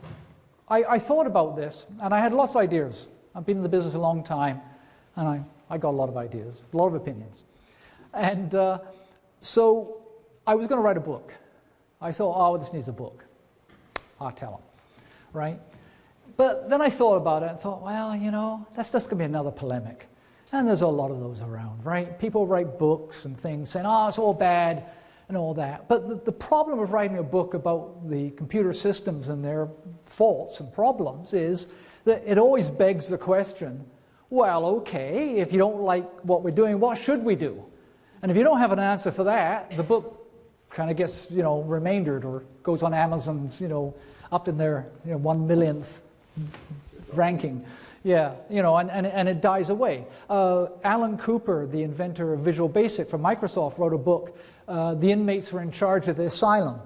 I thought about this, and I had lots of ideas. I've been in the business a long time, and I got a lot of ideas, a lot of opinions. And so I was going to write a book. I thought, this needs a book. I'll tell them, right? But then I thought about it and thought, well, that's just going to be another polemic. And there's a lot of those around, right? People write books and things saying, it's all bad and all that. But the problem of writing a book about the computer systems and their faults and problems is that it always begs the question, well, okay, if you don't like what we're doing, what should we do? And if you don't have an answer for that, the book kind of gets, remaindered or goes on Amazon's, up in their 1 millionth ranking. Yeah, and it dies away. Alan Cooper, the inventor of Visual Basic from Microsoft, wrote a book, The Inmates Were in Charge of the Asylum,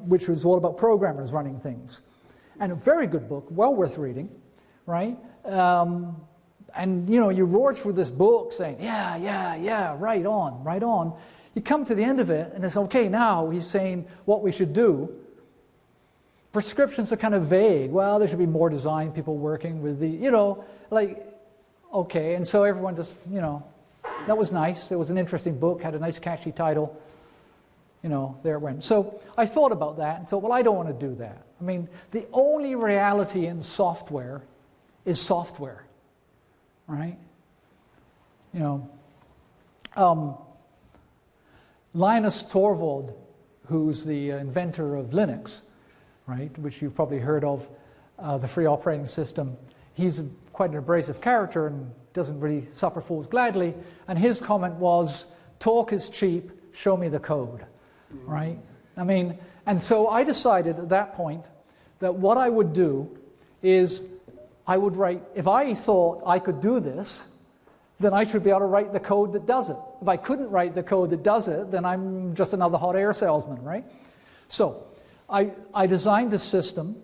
which was all about programmers running things. And a very good book, well worth reading, right? And, you roar through this book saying, yeah, right on. You come to the end of it, and it's okay, now he's saying what we should do. Prescriptions are kind of vague. Well, there should be more design people working with the, okay. And so everyone just, that was nice. It was an interesting book, had a nice catchy title. There it went. So I thought about that and thought, well, I don't want to do that. I mean, the only reality in software is software, right? Linus Torvald, who's the inventor of Linux, right, which you've probably heard of, the free operating system. He's quite an abrasive character and doesn't really suffer fools gladly. And his comment was, talk is cheap, show me the code, right? I mean, and so I decided at that point that what I would do is I would write, if I thought I could do this, then I should be able to write the code that does it. If I couldn't write the code that does it, then I'm just another hot air salesman, right? So I designed this system,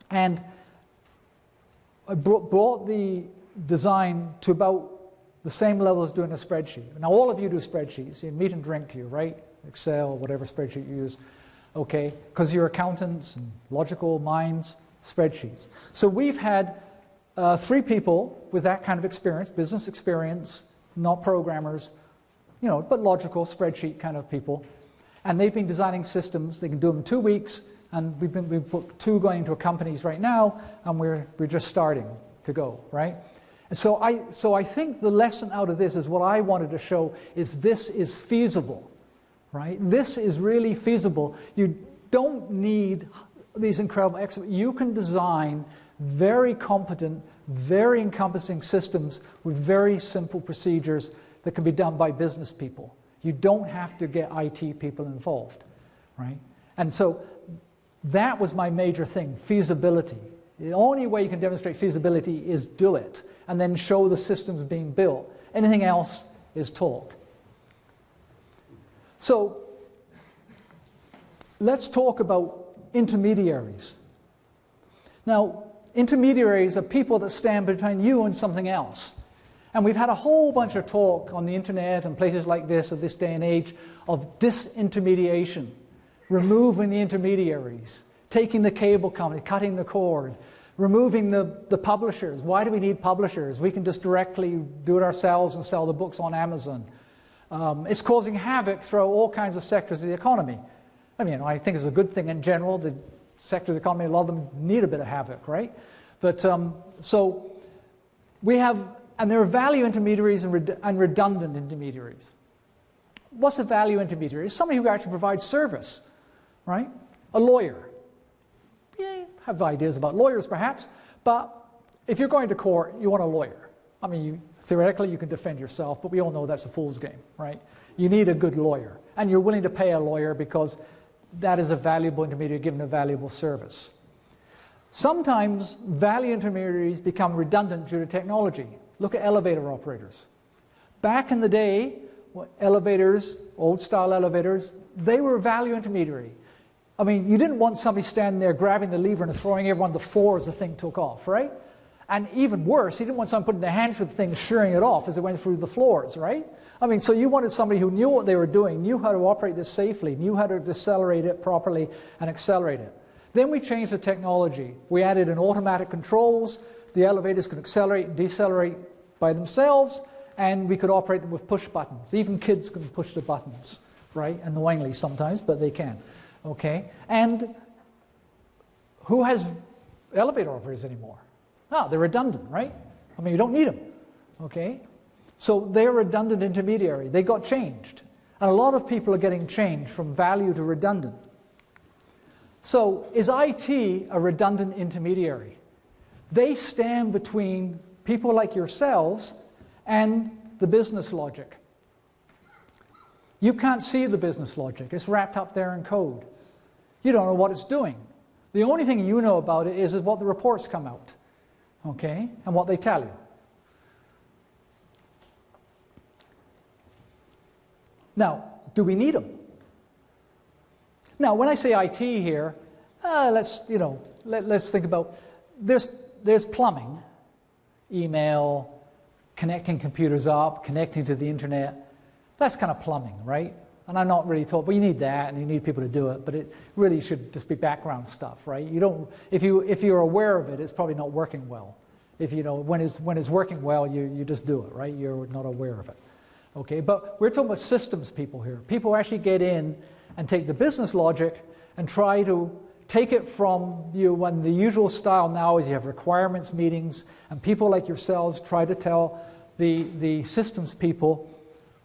and I brought the design to about the same level as doing a spreadsheet. Now, all of you do spreadsheets. You meat and drink you, right? Excel, whatever spreadsheet you use, okay? Because you're accountants and logical minds, spreadsheets. So we've had 3 people with that kind of experience, business experience, not programmers, but logical spreadsheet kind of people. And they've been designing systems. They can do them in 2 weeks, and we've put 2 going into companies right now, and we're just starting to go, right? And so I think the lesson out of this is what I wanted to show is this is feasible, right? This is really feasible. You don't need these incredible experts. You can design very competent, very encompassing systems with very simple procedures that can be done by business people. You don't have to get IT people involved, right? And so that was my major thing, feasibility. The only way you can demonstrate feasibility is do it, and then show the systems being built. Anything else is talk. So let's talk about intermediaries. Now, intermediaries are people that stand between you and something else. And we've had a whole bunch of talk on the internet and places like this at this day and age of disintermediation, removing the intermediaries, taking the cable company, cutting the cord, removing the publishers. Why do we need publishers? We can just directly do it ourselves and sell the books on Amazon. It's causing havoc through all kinds of sectors of the economy. I mean, I think it's a good thing in general. The sector of the economy, a lot of them need a bit of havoc, right? But so we have, and there are value intermediaries and redundant intermediaries. What's a value intermediary? It's somebody who actually provides service, right? A lawyer. Yeah, you have ideas about lawyers perhaps, but if you're going to court, you want a lawyer. I mean, theoretically you can defend yourself, but we all know that's a fool's game, right? You need a good lawyer, and you're willing to pay a lawyer because that is a valuable intermediary given a valuable service. Sometimes value intermediaries become redundant due to technology. Look at elevator operators. Back in the day, elevators, old-style elevators, they were a value intermediary. I mean, you didn't want somebody standing there grabbing the lever and throwing everyone on the floor as the thing took off, right? And even worse, you didn't want someone putting their hands through the thing, shearing it off as it went through the floors, right? I mean, so you wanted somebody who knew what they were doing, knew how to operate this safely, knew how to decelerate it properly and accelerate it. Then we changed the technology. We added in automatic controls. The elevators could accelerate and decelerate by themselves, and we could operate them with push buttons. Even kids can push the buttons, right? Annoyingly sometimes, but they can. Okay? And who has elevator operators anymore? No, they're redundant, right? I mean, you don't need them. Okay? So they're a redundant intermediary. They got changed. And a lot of people are getting changed from value to redundant. So is IT a redundant intermediary? They stand between people like yourselves and the business logic. You can't see the business logic. It's wrapped up there in code. You don't know what it's doing. The only thing you know about it is what the reports come out, okay, and what they tell you. Now, do we need them? Now, when I say IT here, let's think about there's plumbing, email, connecting computers up, connecting to the internet. That's kind of plumbing, right? And I'm not really told, but you need that, and you need people to do it. But it really should just be background stuff, right? You don't, if you're aware of it, it's probably not working well. If you know when it's working well, you just do it, right? You're not aware of it. Okay, but we're talking about systems people here. People who actually get in and take the business logic and try to take it from you. When the usual style now is you have requirements meetings, and people like yourselves try to tell the systems people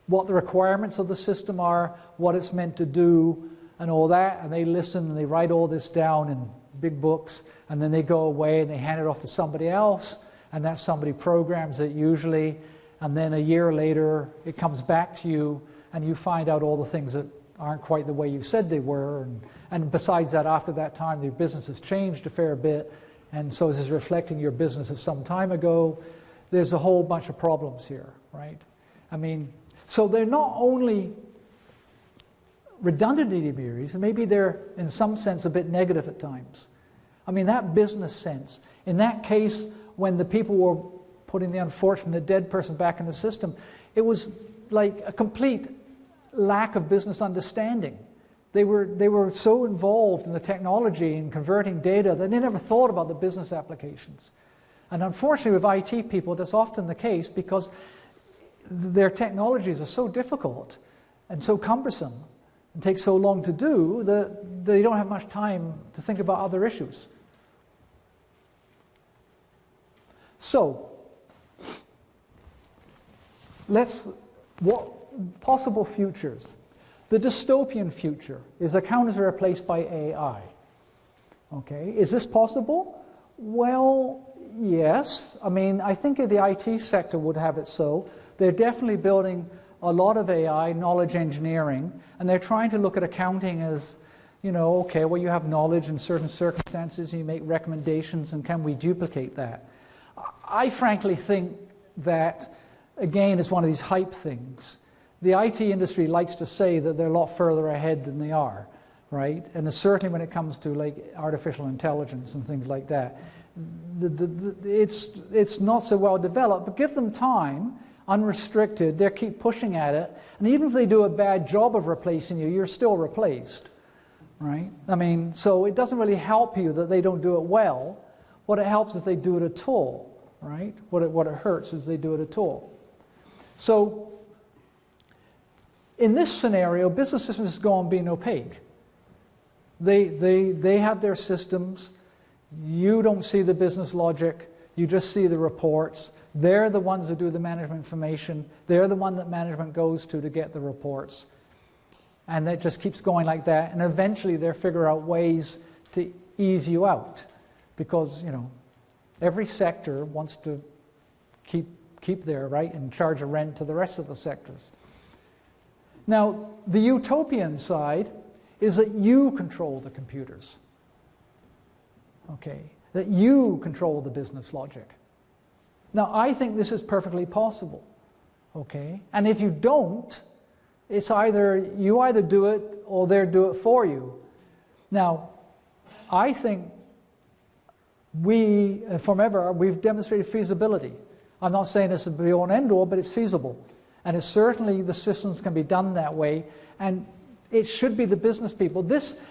what the requirements of the system are, what it's meant to do, and all that, and they listen and they write all this down in big books, and then they go away and they hand it off to somebody else, and that somebody programs it usually, and then a year later it comes back to you and you find out all the things that aren't quite the way you said they were, and besides that, after that time your business has changed a fair bit, and so this is reflecting your business of some time ago. There's a whole bunch of problems here, right? I mean, so they're not only redundant intermediaries, maybe they're in some sense a bit negative at times. I mean, that business sense. In that case, when the people were putting the unfortunate dead person back in the system, it was like a complete lack of business understanding. They were so involved in the technology and converting data that they never thought about the business applications. And unfortunately with IT people, that's often the case because their technologies are so difficult and so cumbersome and take so long to do that they don't have much time to think about other issues. So, what possible futures? The dystopian future is accountants are replaced by AI. Okay, is this possible? Well, yes. I mean, I think the IT sector would have it so. They're definitely building a lot of AI, knowledge engineering, and they're trying to look at accounting as, you know, okay, well, you have knowledge in certain circumstances, and you make recommendations, and can we duplicate that? I frankly think that, again, it's one of these hype things. The IT industry likes to say that they're a lot further ahead than they are, right? And certainly when it comes to like artificial intelligence and things like that, it's not so well developed, but give them time, unrestricted, they keep pushing at it, and even if they do a bad job of replacing you, you're still replaced, right? I mean, so it doesn't really help you that they don't do it well. What it helps is they do it at all, right? What it hurts is they do it at all. So, in this scenario, business systems just go on being opaque. They have their systems. You don't see the business logic. You just see the reports. They're the ones that do the management information. They're the one that management goes to get the reports. And it just keeps going like that. And eventually they'll figure out ways to ease you out. Because, you know, every sector wants to keep their right and charge a rent to the rest of the sectors. Now, the utopian side is that you control the computers. Okay, that you control the business logic. Now, I think this is perfectly possible. Okay, and if you don't, it's you either do it or they do it for you. Now, I think from ever, we've demonstrated feasibility. I'm not saying this is the be-all and end-all, but it's feasible. And it's certainly the systems can be done that way. And it should be the business people.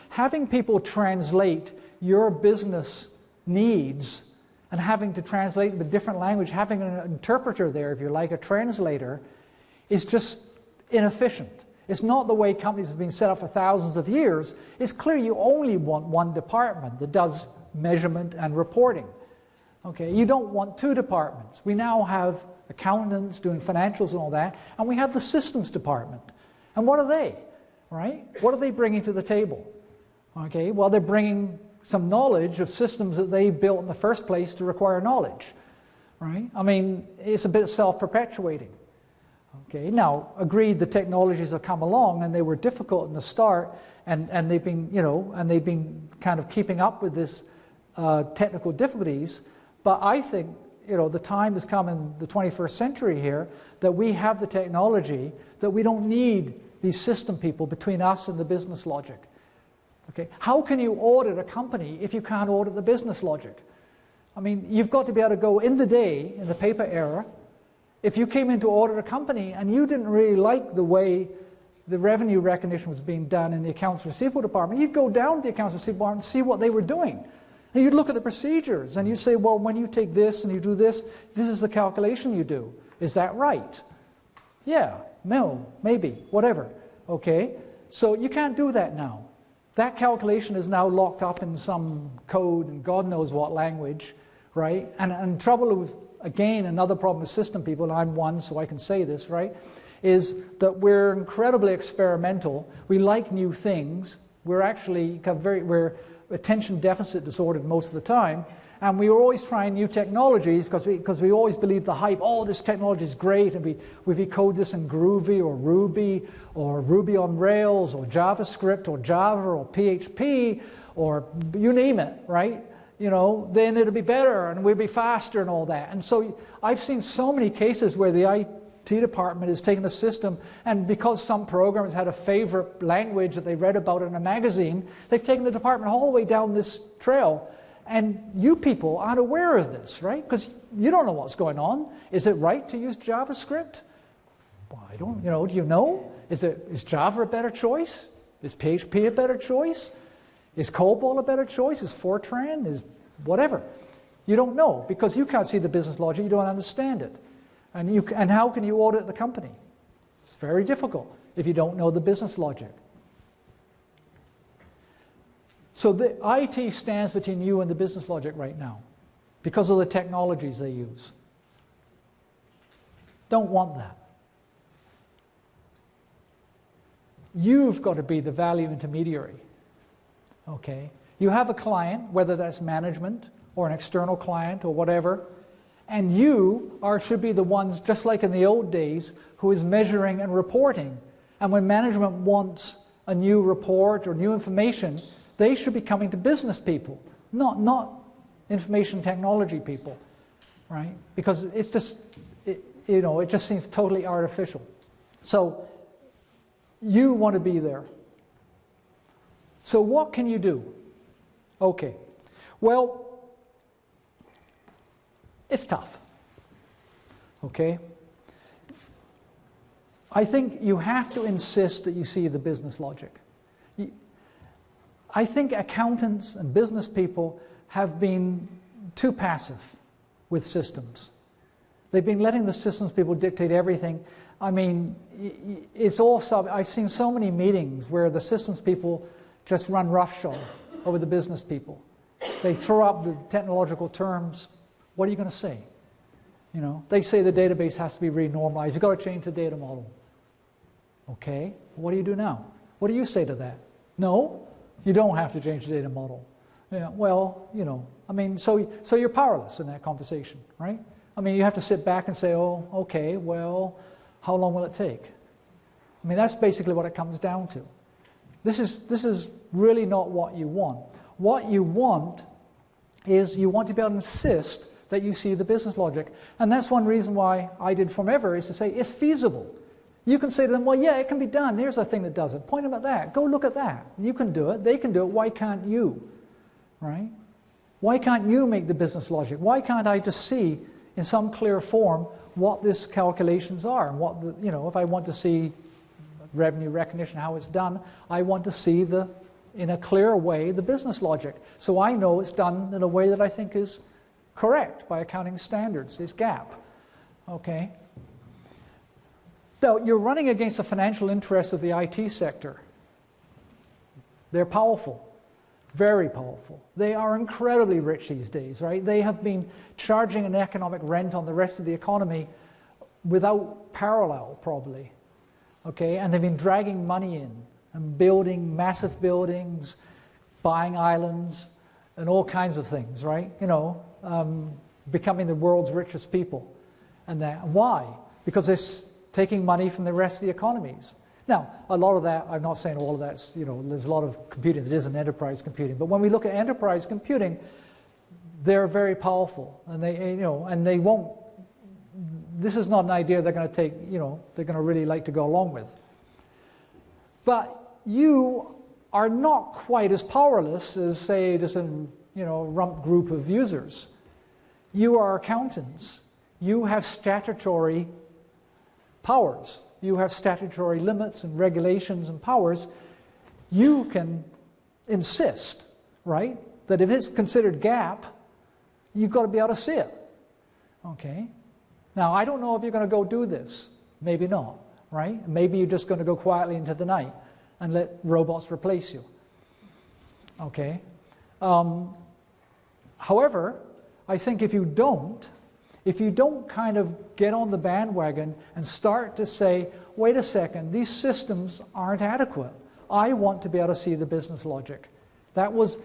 Having people translate your business needs and having to translate in a different language, having an interpreter there, if you like, a translator, is just inefficient. It's not the way companies have been set up for thousands of years. It's clear you only want one department that does measurement and reporting. Okay, you don't want two departments. We now have accountants doing financials and all that, and we have the systems department. And what are they, right? What are they bringing to the table? Okay, well, they're bringing some knowledge of systems that they built in the first place to require knowledge, right? I mean, it's a bit self-perpetuating. Okay, now, agreed, the technologies have come along, and they were difficult in the start, and they've been, you know, and they've been kind of keeping up with this technical difficulties. But I think, you know, the time has come in the 21st century here that we have the technology that we don't need these system people between us and the business logic. Okay, how can you audit a company if you can't audit the business logic? I mean, you've got to be able to go in the day, in the paper era, if you came in to audit a company and you didn't really like the way the revenue recognition was being done in the accounts receivable department, you'd go down to the accounts receivable department and see what they were doing. And you'd look at the procedures and you'd say, well, when you take this and you do this, this is the calculation you do. Is that right? Yeah, no, maybe, whatever. Okay, so you can't do that now. That calculation is now locked up in some code and God knows what language, right? And trouble with, again, another problem with system people, and I'm one so I can say this, right, is that we're incredibly experimental. We like new things. We're actually we're attention deficit disordered most of the time, And we were always trying new technologies because we always believed the hype, oh, this technology is great, and we code this in Groovy or Ruby on Rails or JavaScript or Java or PHP or you name it, right? You know, then it'll be better and we'll be faster and all that. And so I've seen so many cases where the IT department has taken a system, and because some programmers had a favorite language that they read about in a magazine, they've taken the department all the way down this trail. And you people aren't aware of this, right? Because you don't know what's going on. Is it right to use JavaScript? Well, I don't, do you know? Is Java a better choice? Is PHP a better choice? Is COBOL a better choice? Is Fortran? Is whatever? You don't know because you can't see the business logic. You don't understand it. And how can you audit the company? It's very difficult if you don't know the business logic. So the IT stands between you and the business logic right now because of the technologies they use. Don't want that. You've got to be the value intermediary. Okay? You have a client, whether that's management or an external client or whatever, and you should be the ones, just like in the old days, who is measuring and reporting. And when management wants a new report or new information, they should be coming to business people, not information technology people, right? Because it's just, it just seems totally artificial. So you want to be there. So what can you do? Okay, well, it's tough, okay? I think you have to insist that you see the business logic. I think accountants and business people have been too passive with systems. They've been letting the systems people dictate everything. I mean, I've seen so many meetings where the systems people just run roughshod over the business people. They throw up the technological terms. What are you going to say? They say the database has to be renormalized. You've got to change the data model. Okay, what do you do now? What do you say to that? No, you don't have to change the data model. Yeah, well, so you're powerless in that conversation, right? I mean, you have to sit back and say, oh, okay, well, how long will it take? I mean, that's basically what it comes down to. This is really not what you want. What you want is you want to be able to insist that you see the business logic. And that's one reason why I did Formever, is to say it's feasible. You can say to them, well, yeah, it can be done. There's a thing that does it. Point them at that. Go look at that. You can do it. They can do it. Why can't you? Right? Why can't you make the business logic? Why can't I just see in some clear form what these calculations are? And what if I want to see revenue recognition, how it's done, I want to see in a clear way the business logic. So I know it's done in a way that I think is correct by accounting standards, is GAAP. Okay? Now, you're running against the financial interests of the IT sector. They're powerful, very powerful. They are incredibly rich these days, right? They have been charging an economic rent on the rest of the economy without parallel, probably. Okay, and they've been dragging money in and building massive buildings, buying islands, and all kinds of things, right? Becoming the world's richest people. And that. Why? Because they're taking money from the rest of the economies. Now, a lot of that, I'm not saying all of that's, there's a lot of computing that isn't enterprise computing, but when we look at enterprise computing, they're very powerful, and they won't. This is not an idea they're going to take, they're going to really like to go along with. But you are not quite as powerless as, say, just a rump group of users. You are accountants. You have statutory powers. You have statutory limits and regulations and powers. You can insist, right, that if it's considered GAAP, you've got to be able to see it. Okay? Now, I don't know if you're going to go do this. Maybe not, right? Maybe you're just going to go quietly into the night and let robots replace you. Okay? However, I think if you don't kind of get on the bandwagon and start to say, wait a second, these systems aren't adequate. I want to be able to see the business logic. That was,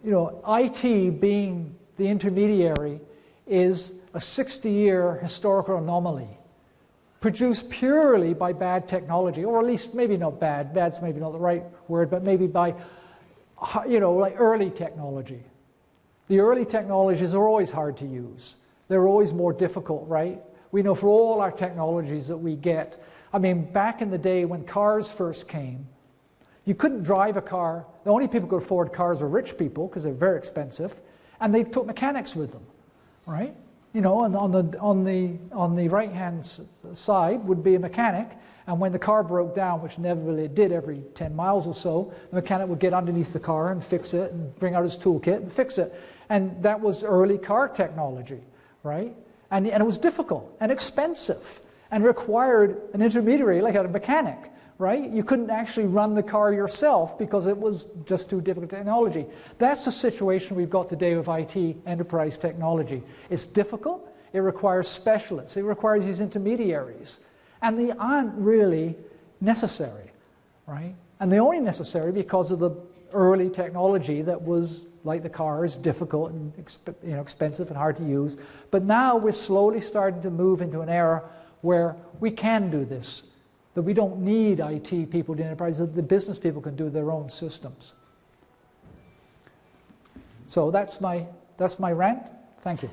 IT being the intermediary, is a 60-year historical anomaly produced purely by bad technology, or at least maybe not bad, bad's maybe not the right word, but maybe by, like early technology. The early technologies are always hard to use. They're always more difficult, right? We know for all our technologies that we get, I mean, back in the day when cars first came, you couldn't drive a car. The only people who could afford cars were rich people because they're very expensive, and they took mechanics with them, right? And on the right-hand side would be a mechanic, and when the car broke down, which inevitably it did every 10 miles or so, the mechanic would get underneath the car and fix it and bring out his toolkit and fix it. And that was early car technology, right? And it was difficult and expensive and required an intermediary like a mechanic, right? You couldn't actually run the car yourself because it was just too difficult technology. That's the situation we've got today with IT enterprise technology. It's difficult, it requires specialists, it requires these intermediaries, and they aren't really necessary, right? And they're only necessary because of the early technology that was, like the cars, difficult and expensive and hard to use. But now we're slowly starting to move into an era where we can do this, that we don't need IT people to enterprise, that the business people can do their own systems. So that's my rant. Thank you.